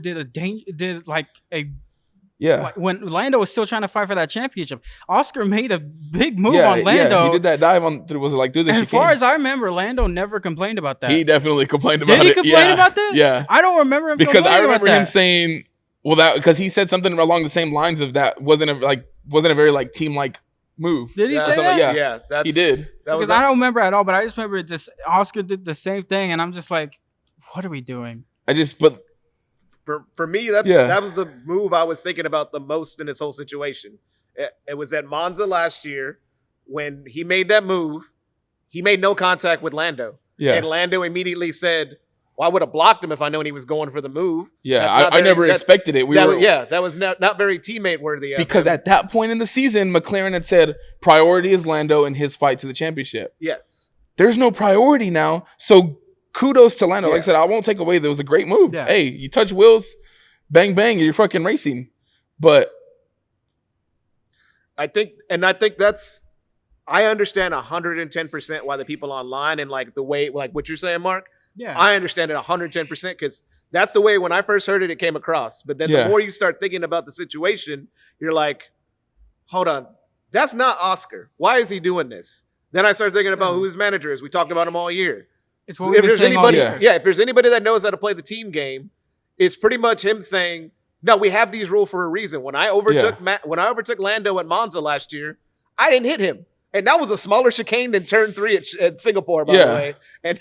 Speaker 2: when Lando was still trying to fight for that championship, Oscar made a big move on Lando.
Speaker 1: Yeah, he did that dive on through the chicane.
Speaker 2: As far as I remember, Lando never complained about that.
Speaker 1: He definitely complained about it.
Speaker 2: Did he complain about that?
Speaker 1: Yeah.
Speaker 2: I don't remember him
Speaker 1: because I remember him
Speaker 2: that.
Speaker 1: saying, because he said something along the same lines of that wasn't a very like team like move.
Speaker 2: Did he say that?
Speaker 1: Yeah, he did.
Speaker 2: Because I don't remember at all, but I just remember Oscar did the same thing, and I'm just like, what are we doing?
Speaker 3: For me, that was the move I was thinking about the most in this whole situation. It was at Monza last year when he made that move. He made no contact with Lando. Yeah. And Lando immediately said, well, I would have blocked him if I known he was going for the move.
Speaker 1: Yeah, I never expected it.
Speaker 3: That was not very teammate worthy.
Speaker 1: Because at that point in the season, McLaren had said priority is Lando and his fight to the championship.
Speaker 3: Yes.
Speaker 1: There's no priority now, so kudos to Lando. Like I said, I won't take away that it was a great move. Yeah. Hey, you touch wheels, bang, bang, you're fucking racing. But
Speaker 3: I think that's, I understand 110% why the people online and like the way, like what you're saying, Mark.
Speaker 2: Yeah.
Speaker 3: I understand it 110% because that's the way when I first heard it came across. But then the more you start thinking about the situation, you're like, hold on, that's not Oscar. Why is he doing this? Then I started thinking about who his manager is. We talked about him all year.
Speaker 2: It's what if
Speaker 3: there's anybody that knows how to play the team game, it's pretty much him saying, no, we have these rules for a reason. When I overtook Lando at Monza last year, I didn't hit him. And that was a smaller chicane than turn 3 at Singapore, by the way. And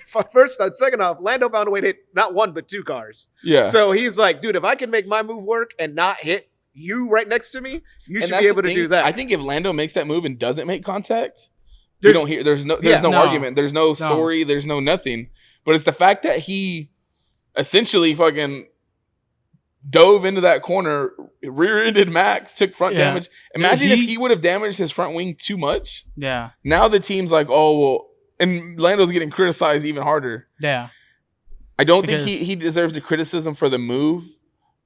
Speaker 3: second off, Lando found a way to hit not one, but 2 cars.
Speaker 1: Yeah.
Speaker 3: So he's like, dude, if I can make my move work and not hit you right next to me, you should be able to do that.
Speaker 1: I think if Lando makes that move and doesn't make contact, there's no argument. There's no story. There's no nothing. But it's the fact that he essentially fucking dove into that corner, rear-ended Max, took front damage. Imagine if he would have damaged his front wing too much.
Speaker 2: Yeah.
Speaker 1: Now the team's like, oh, well, and Lando's getting criticized even harder.
Speaker 2: Yeah.
Speaker 1: I don't think he deserves the criticism for the move.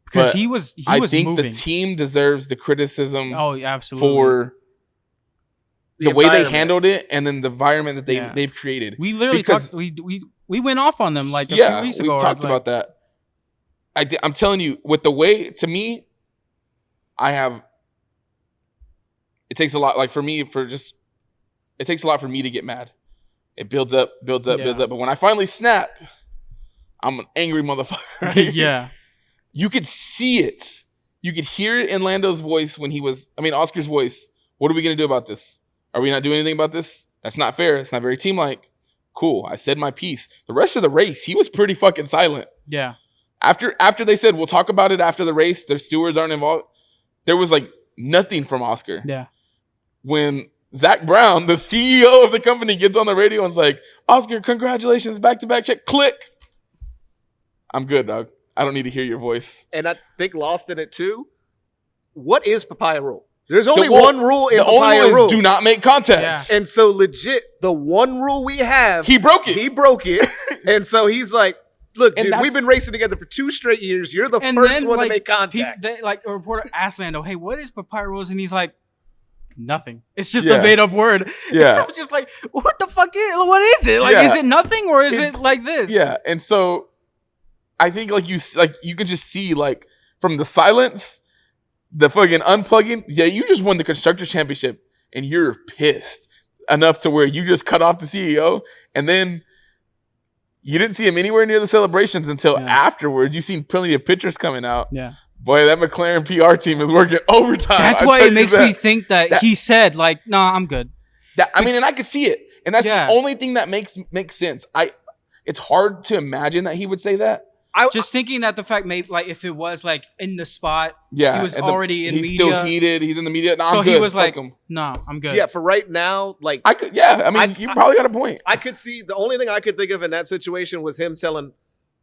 Speaker 2: Because he was
Speaker 1: I think
Speaker 2: moving.
Speaker 1: The team deserves the criticism
Speaker 2: absolutely.
Speaker 1: For the way they handled it and then the environment that they've created.
Speaker 2: We literally talked, we went off on them like a few weeks ago.
Speaker 1: We talked about that. I'm telling you, with the way, to me, it takes a lot, like for me, it takes a lot for me to get mad. It builds up. But when I finally snap, I'm an angry motherfucker. Right?
Speaker 2: Yeah.
Speaker 1: You could see it. You could hear it in Lando's voice Oscar's voice. What are we going to do about this? Are we not doing anything about this? That's not fair. It's not very team-like. Cool. I said my piece. The rest of the race, he was pretty fucking silent.
Speaker 2: Yeah.
Speaker 1: After they said, we'll talk about it after the race, the stewards aren't involved, there was like nothing from Oscar.
Speaker 2: Yeah.
Speaker 1: When Zach Brown, the CEO of the company, gets on the radio and is like, Oscar, congratulations, back-to-back check, click. I'm good, dog. I don't need to hear your voice.
Speaker 3: And I think lost in it too. What is Papaya Rule? There's only one rule in Papaya Rule.
Speaker 1: Do not make contact.
Speaker 3: Yeah. And so legit, the one rule we have.
Speaker 1: He broke it. And so he's like, look, dude, we've been racing together for 2 straight years. You're the first one to make contact.
Speaker 2: A reporter asked Lando, hey, what is Papaya Rules? And he's like, nothing. It's just a made up word.
Speaker 1: Yeah.
Speaker 2: I'm just like, what the fuck what is it? Like, is it nothing or is it like this?
Speaker 1: Yeah. And so I think you can just see like from the silence, the fucking unplugging. Yeah, you just won the Constructors Championship and you're pissed enough to where you just cut off the CEO and then you didn't see him anywhere near the celebrations until afterwards. You've seen plenty of pictures coming out.
Speaker 2: Yeah.
Speaker 1: Boy, that McLaren PR team is working overtime.
Speaker 2: That's why it makes me think that he said, like, nah, I'm good.
Speaker 1: And I could see it. And that's the only thing that makes sense. It's hard to imagine that he would say that.
Speaker 2: Just thinking that the fact maybe like if it was like in the spot, he was already in media.
Speaker 1: He's still heated. He's in the media.
Speaker 2: So he was like, "No, I'm good."
Speaker 3: Yeah, for right now, like
Speaker 1: I could. Yeah, I mean, you probably got a point.
Speaker 3: I could see the only thing I could think of in that situation was him telling,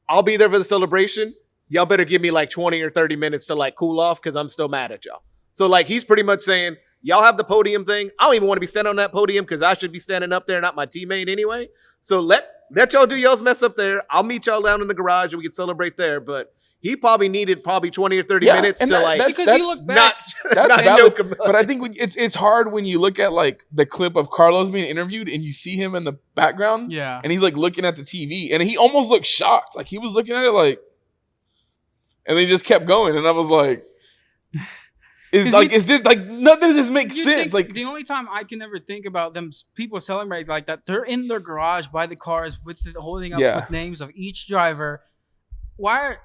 Speaker 3: "I'll be there for the celebration. Y'all better give me like 20 or 30 minutes to like cool off because I'm still mad at y'all." So like he's pretty much saying, "Y'all have the podium thing. I don't even want to be standing on that podium because I should be standing up there, not my teammate anyway. So let y'all do y'all's mess up there. I'll meet y'all down in the garage and we can celebrate there. But he probably needed 20 or 30 minutes to
Speaker 2: because he looked back.
Speaker 3: not joke about
Speaker 1: but I think it's hard when you look at like the clip of Carlos being interviewed and you see him in the background.
Speaker 2: Yeah.
Speaker 1: And he's like looking at the TV and he almost looked shocked. Like he was looking at it like, and they just kept going. And I was like, is this like nothing of this makes sense? Like
Speaker 2: the only time I can ever think about them people celebrate like that, they're in their garage by the cars holding up with names of each driver.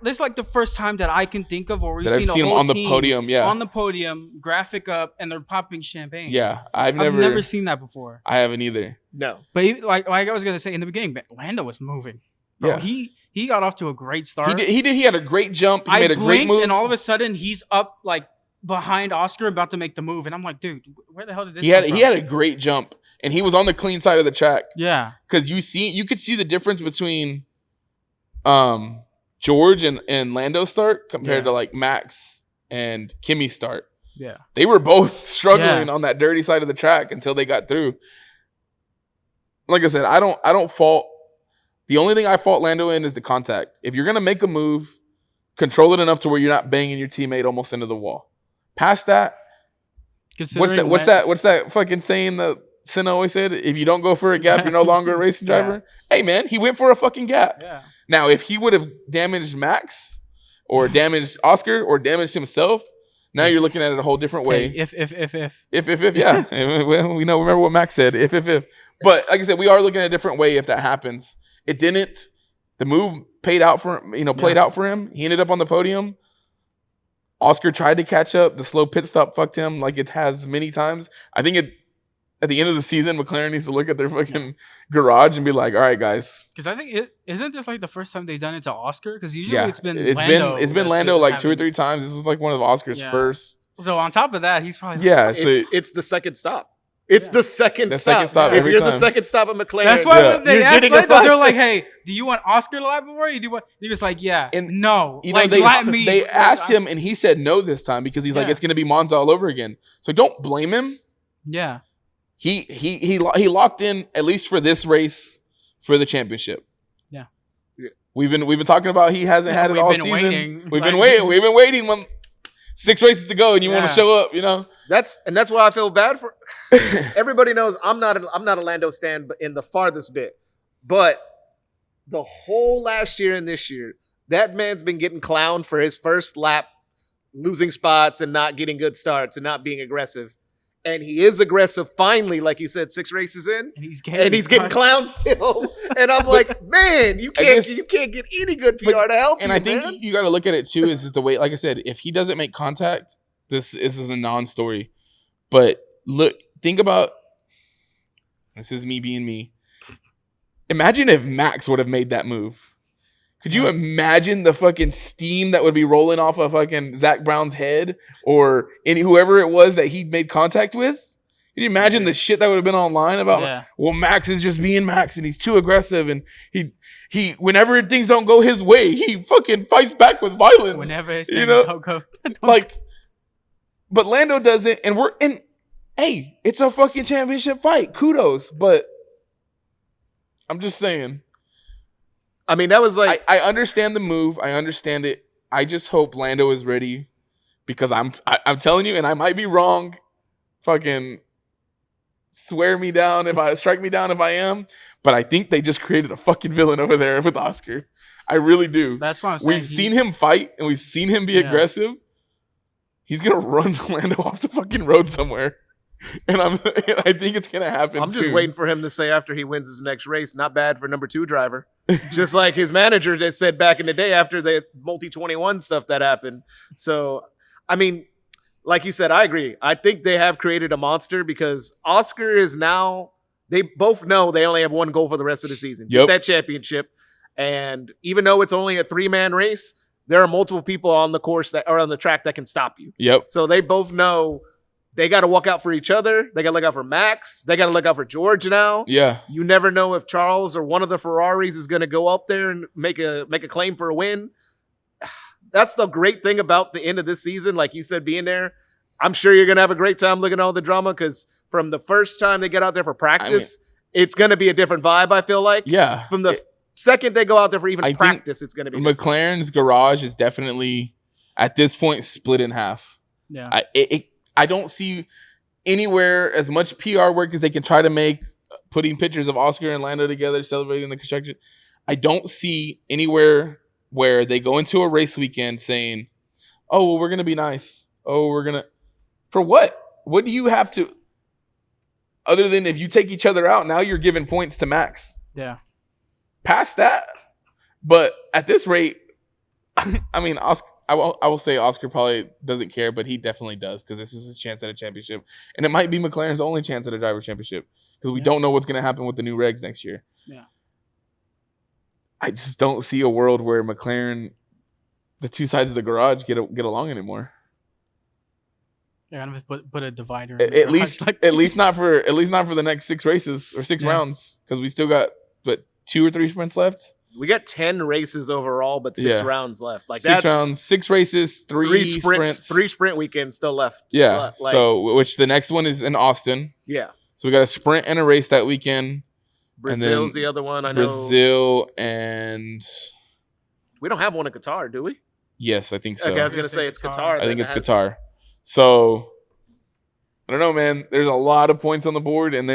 Speaker 2: This is like the first time that I can think of where we've seen the whole team on the podium, graphic up, and they're popping champagne.
Speaker 1: Yeah, I've
Speaker 2: never seen that before.
Speaker 1: I haven't either.
Speaker 3: No,
Speaker 2: but like I was gonna say in the beginning, Lando was moving. Bro, yeah, he got off to a great start.
Speaker 1: He did. He had a great jump. He made a great move,
Speaker 2: and all of a sudden he's up like behind Oscar, about to make the move, and I'm like, dude, where the hell did this?
Speaker 1: He had a great jump, and he was on the clean side of the track.
Speaker 2: Yeah,
Speaker 1: because you could see the difference between, George and Lando's start compared to like Max and Kimmy's start.
Speaker 2: Yeah,
Speaker 1: they were both struggling on that dirty side of the track until they got through. Like I said, I don't fault. The only thing I fault Lando in is the contact. If you're gonna make a move, control it enough to where you're not banging your teammate almost into the wall. Past that, what's that fucking saying that Senna always said? If you don't go for a gap, you're no longer a racing driver. Yeah. Hey man, he went for a fucking gap.
Speaker 2: Yeah.
Speaker 1: Now, if he would have damaged Max or damaged Oscar or damaged himself, now you're looking at it a whole different way.
Speaker 2: If,
Speaker 1: yeah. Well, remember what Max said. If. But like I said, we are looking at a different way if that happens. It didn't. The move played out for him. He ended up on the podium. Oscar tried to catch up. The slow pit stop fucked him like it has many times. I think at the end of the season, McLaren needs to look at their fucking garage and be like, all right, guys.
Speaker 2: Because I think isn't this like the first time they've done it to Oscar? Because usually it's been
Speaker 1: Lando like 2 or 3 times. This was like one of Oscar's first.
Speaker 2: So on top of that, he's probably
Speaker 3: it's the second stop. It's the second stop.
Speaker 1: Every
Speaker 3: if you're
Speaker 1: time.
Speaker 3: The second stop at McLaren.
Speaker 2: That's why when they asked Lando, they're like, hey, do you want Oscar to lap before you? He was like, yeah. And no.
Speaker 1: They asked him and he said no this time because he's like, it's going to be Monza all over again. So don't blame him.
Speaker 2: Yeah.
Speaker 1: He locked in at least for this race for the championship.
Speaker 2: Yeah.
Speaker 1: We've been talking about he hasn't had it all season. We've been waiting when 6 races to go and you want to show up, you know.
Speaker 3: That's why I feel bad for everybody knows I'm not a Lando stan but in the farthest bit. But the whole last year and this year, that man's been getting clowned for his first lap losing spots and not getting good starts and not being aggressive. And he is aggressive finally, like you said, 6 races in. And he's getting clowned still. And I'm like, man, you can't get any good PR to help
Speaker 1: you. And I think you got to look at it too, is the way, like I said, if he doesn't make contact, this is a non-story. But think about, this is me being me. Imagine if Max would have made that move. Could you imagine the fucking steam that would be rolling off of fucking Zach Brown's head or whoever it was that he made contact with? Could you imagine the shit that would have been online about, well, Max is just being Max and he's too aggressive and he whenever things don't go his way, he fucking fights back with violence.
Speaker 2: Whenever don't go.
Speaker 1: But Lando doesn't, and hey, it's a fucking championship fight. Kudos, but I'm just saying.
Speaker 3: I mean, that was like...
Speaker 1: I understand the move. I understand it. I just hope Lando is ready because I'm telling you, and I might be wrong. Fucking strike me down if I am. But I think they just created a fucking villain over there with Oscar. I really do.
Speaker 2: That's what I'm saying.
Speaker 1: We've seen him fight and we've seen him be aggressive. He's going to run Lando off the fucking road somewhere. And I think it's going to happen
Speaker 3: I'm just waiting for him to say after he wins his next race, not bad for number 2 driver. Just like his manager that said back in the day after the multi-21 stuff that happened. So, I mean, like you said, I agree. I think they have created a monster because Oscar is now, they both know they only have one goal for the rest of the season. Get that championship. And even though it's only a 3-man race, there are multiple people on the course that are on the track that can stop you.
Speaker 1: Yep.
Speaker 3: So they both know they got to walk out for each other. They got to look out for Max. They got to look out for George now.
Speaker 1: Yeah.
Speaker 3: You never know if Charles or one of the Ferraris is going to go up there and make a claim for a win. That's the great thing about the end of this season. Like you said, being there, I'm sure you're going to have a great time looking at all the drama because from the first time they get out there for practice, it's going to be a different vibe, I feel like.
Speaker 1: Yeah.
Speaker 3: From the second they go out there for even practice, it's going to be
Speaker 1: McLaren's garage is definitely at this point split in half.
Speaker 2: Yeah,
Speaker 1: I don't see anywhere as much PR work as they can try to make, putting pictures of Oscar and Lando together celebrating the construction. I don't see anywhere where they go into a race weekend saying, "Oh, well, we're gonna be nice. Oh, we're gonna." For what? What do you have to? Other than if you take each other out, now you're giving points to Max.
Speaker 2: Yeah.
Speaker 1: Past that, but at this rate, I mean, Oscar. I will say Oscar probably doesn't care, but he definitely does because this is his chance at a championship, and it might be McLaren's only chance at a driver championship because we don't know what's going to happen with the new regs next year.
Speaker 2: Yeah.
Speaker 1: I just don't see a world where McLaren, the two sides of the garage, get along anymore.
Speaker 2: Yeah, I'm gonna put a divider.
Speaker 1: At least not for the next 6 races or 6 rounds because we still got 2 or 3 sprints left.
Speaker 3: We got 10 races overall, but 6 rounds left. Like
Speaker 1: 6 rounds, 6 races, 3 sprints,
Speaker 3: 3 sprint weekends still left.
Speaker 1: Yeah. So which the next one is in Austin.
Speaker 3: Yeah.
Speaker 1: So we got a sprint and a race that weekend.
Speaker 3: Brazil's the other one. I know.
Speaker 1: Brazil and
Speaker 3: we don't have one in Qatar, do we?
Speaker 1: Yes, I think so.
Speaker 3: Okay, I was gonna say it's Qatar.
Speaker 1: I think it's Qatar. So I don't know, man. There's a lot of points on the board, and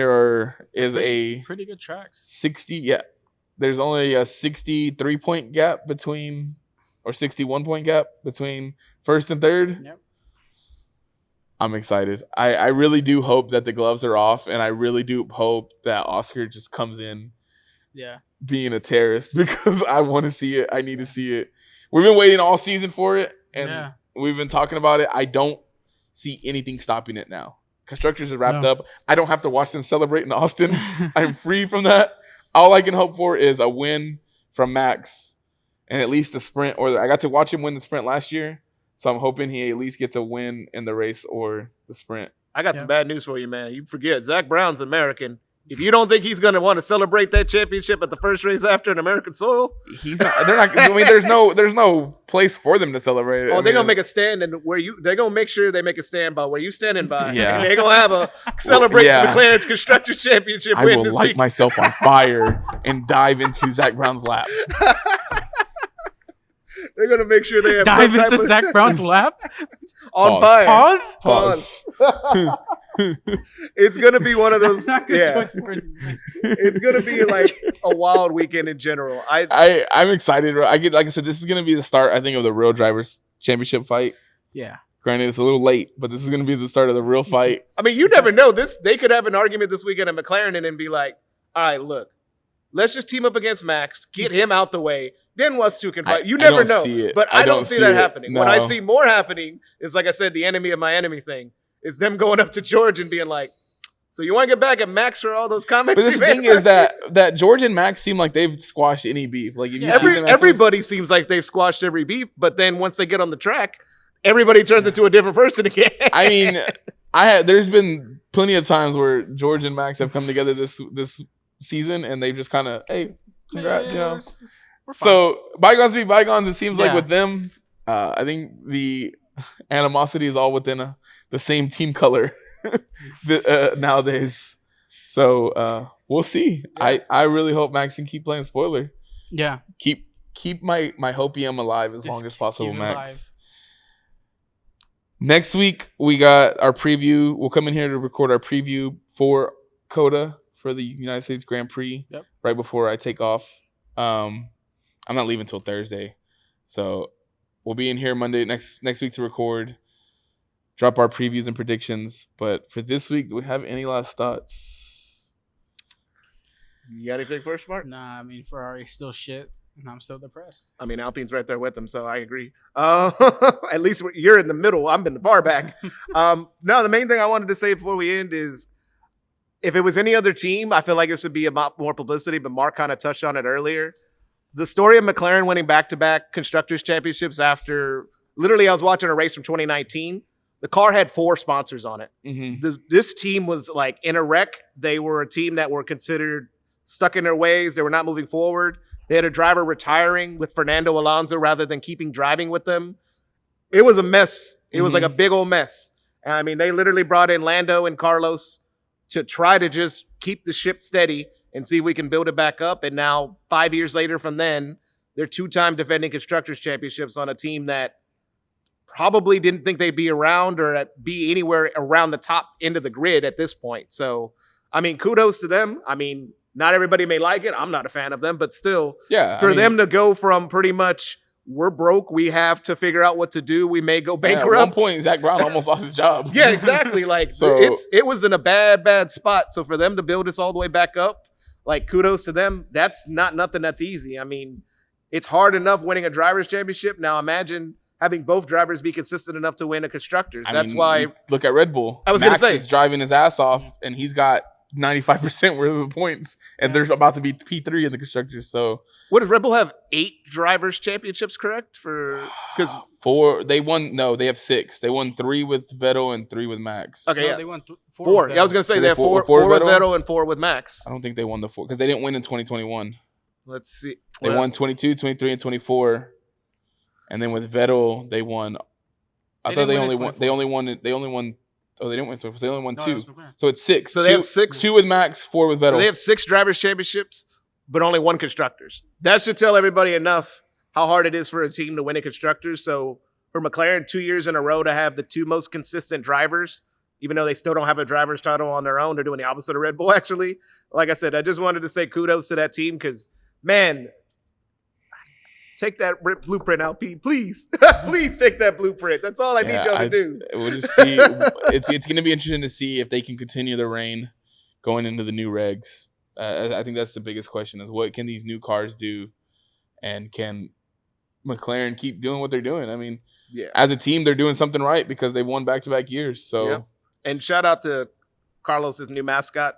Speaker 1: is a
Speaker 2: pretty good tracks.
Speaker 1: 60. Yeah. There's only a 63-point gap between, or 61-point gap between first and third.
Speaker 2: Yep.
Speaker 1: I'm excited. I really do hope that the gloves are off, and I really do hope that Oscar just comes in being a terrorist because I want to see it. I need to see it. We've been waiting all season for it, and we've been talking about it. I don't see anything stopping it now. Constructors are wrapped up. I don't have to watch them celebrate in Austin. I'm free from that. All I can hope for is a win from Max and at least a sprint. Or I got to watch him win the sprint last year, so I'm hoping he at least gets a win in the race or the sprint.
Speaker 3: I got some bad news for you, man. You forget, Zach Brown's American. If you don't think he's going to want to celebrate that championship at the first race after an American soil,
Speaker 1: he's not. They're not. I mean, there's no place for them to celebrate it.
Speaker 3: Oh, they're gonna make a stand, and they're gonna make sure they make a stand by where you standing by. Yeah, and they're gonna have a celebrate McLaren's Constructors Championship win this week. I will
Speaker 1: light myself on fire and dive into Zach Brown's lap.
Speaker 3: They're gonna make sure they have
Speaker 2: dive into Zach Brown's lap
Speaker 3: on fire.
Speaker 2: Pause.
Speaker 3: It's gonna be one of those. It's gonna be like a wild weekend in general.
Speaker 1: I'm excited. Like I said, this is gonna be the start, I think, of the real drivers' championship fight.
Speaker 2: Yeah.
Speaker 1: Granted, it's a little late, but this is gonna be the start of the real fight.
Speaker 3: I mean, you never know. They could have an argument this weekend at McLaren and then be like, "All right, look, let's just team up against Max, get him out the way. Then us two can fight." You never know. But I don't see that happening. No. What I see more happening is, like I said, the enemy of my enemy thing. It's them going up to George and being like, "So you want to get back at Max for all those comments?"
Speaker 1: But the thing is that George and Max seem like they've squashed any beef. Like
Speaker 3: everybody seems like they've squashed every beef, but then once they get on the track, everybody turns into a different person again.
Speaker 1: I mean, there's been plenty of times where George and Max have come together this season, and they've just kind of, hey, congrats, you know. So bygones be bygones. It seems like with them, I think the animosity is all within the same team color nowadays. So we'll see. Yeah. I really hope Max can keep playing spoiler.
Speaker 2: Yeah.
Speaker 1: Keep my hopium alive as long as possible, Max. Alive. Next week we got our preview. We'll come in here to record our preview for COTA for the United States Grand Prix right before I take off. I'm not leaving until Thursday. So we'll be in here Monday next week to record, drop our previews and predictions. But for this week, do we have any last thoughts?
Speaker 3: You got anything first, Mark?
Speaker 2: Nah, I mean, Ferrari's still shit, and I'm still depressed.
Speaker 3: I mean, Alpine's right there with them, so I agree. At least you're in the middle. I'm in the far back. No, the main thing I wanted to say before we end is, if it was any other team, I feel like this would be a lot more publicity, but Mark kind of touched on it earlier. The story of McLaren winning back-to-back Constructors Championships after, literally I was watching a race from 2019. The car had 4 sponsors on it. Mm-hmm. This team was like in a wreck. They were a team that were considered stuck in their ways. They were not moving forward. They had a driver retiring with Fernando Alonso rather than keeping driving with them. It was a mess. It was like a big old mess. And I mean, they literally brought in Lando and Carlos to try to just keep the ship steady and see if we can build it back up. And now 5 years later from then, they're 2-time defending Constructors Championships on a team that probably didn't think they'd be around or be anywhere around the top end of the grid at this point. So, I mean, kudos to them. I mean, not everybody may like it. I'm not a fan of them, but still, them to go from pretty much we're broke, we have to figure out what to do, we may go bankrupt.
Speaker 1: At one point, Zach Brown almost lost his job.
Speaker 3: Yeah, exactly. Like, so, it was in a bad spot. So for them to build this all the way back up, like, kudos to them. That's not nothing that's easy. I mean, it's hard enough winning a drivers' championship. Now imagine having both drivers be consistent enough to win a constructors. That's why.
Speaker 1: Look at Red Bull.
Speaker 3: I was going to say.
Speaker 1: Max is driving his ass off, and he's got 95% worth of the points, and they're about to be P3 in the constructors. So,
Speaker 3: what does Red Bull have? 8 drivers' championships, correct? Because
Speaker 1: 4. They won. No, they have 6. They won 3 with Vettel and 3 with Max.
Speaker 3: Okay,
Speaker 2: no, they won
Speaker 3: 4. Yeah, I was going to say they have 4 with Vettel and 4 with Max.
Speaker 1: I don't think they won the 4 because they didn't win in 2021.
Speaker 3: Let's see.
Speaker 1: They won 22, 23, and 24. And then with Vettel, they won. I thought they only won. They only won. Oh, they didn't win 24. They only won 2. So it's 6.
Speaker 3: So they have 6.
Speaker 1: 2 with Max, 4 with Vettel.
Speaker 3: So they have 6 drivers' championships, but only 1 constructors. That should tell everybody enough how hard it is for a team to win a constructors. So for McLaren, 2 years in a row to have the 2 most consistent drivers, even though they still don't have a driver's title on their own, they're doing the opposite of Red Bull, actually. Like I said, I just wanted to say kudos to that team because, man, take that blueprint out, Pete. Please. Please take that blueprint. That's all I need y'all to do.
Speaker 1: We'll just see. It's going to be interesting to see if they can continue their reign going into the new regs. I think that's the biggest question is what can these new cars do? And can McLaren keep doing what they're doing? I mean, as a team, they're doing something right because they won back-to-back years. So,
Speaker 3: And shout out to Carlos's new mascot.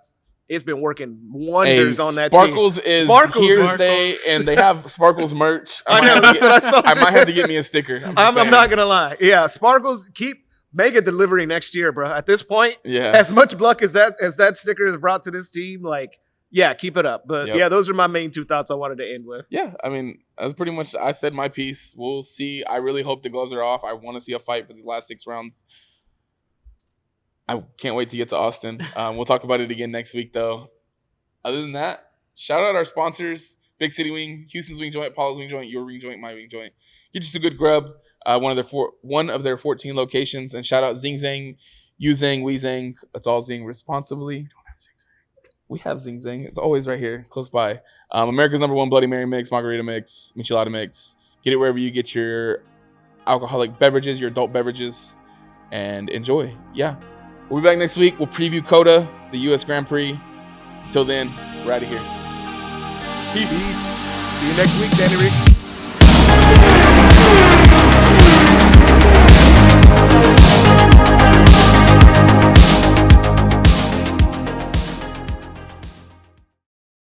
Speaker 3: It's been working wonders on that
Speaker 1: Sparkles
Speaker 3: team.
Speaker 1: Is here to stay, and they have Sparkles merch.
Speaker 3: I know, that's what I saw.
Speaker 1: I might have to get me a sticker.
Speaker 3: I'm not going to lie. Yeah, Sparkles, keep mega delivery next year, bro. At this point, as much luck as that sticker has brought to this team, like, keep it up. But, those are my main 2 thoughts I wanted to end with.
Speaker 1: Yeah, I mean, that's pretty much, I said my piece. We'll see. I really hope the gloves are off. I want to see a fight for these last 6 rounds. I can't wait to get to Austin. We'll talk about it again next week, though. Other than that, shout out our sponsors: Big City Wing, Houston's Wing Joint, Paul's Wing Joint, Your Wing Joint, My Wing Joint. Get you some good grub. One of their 14 locations. And shout out Zing Zang, You Zang, We Zang. Let's all zing responsibly. We have Zing Zang. It's always right here, close by. America's #1 Bloody Mary mix, margarita mix, michelada mix. Get it wherever you get your alcoholic beverages, your adult beverages, and enjoy. Yeah. We'll be back next week. We'll preview COTA, the U.S. Grand Prix. Until then, we're out of here. Peace.
Speaker 3: See you next week, Danny Rick.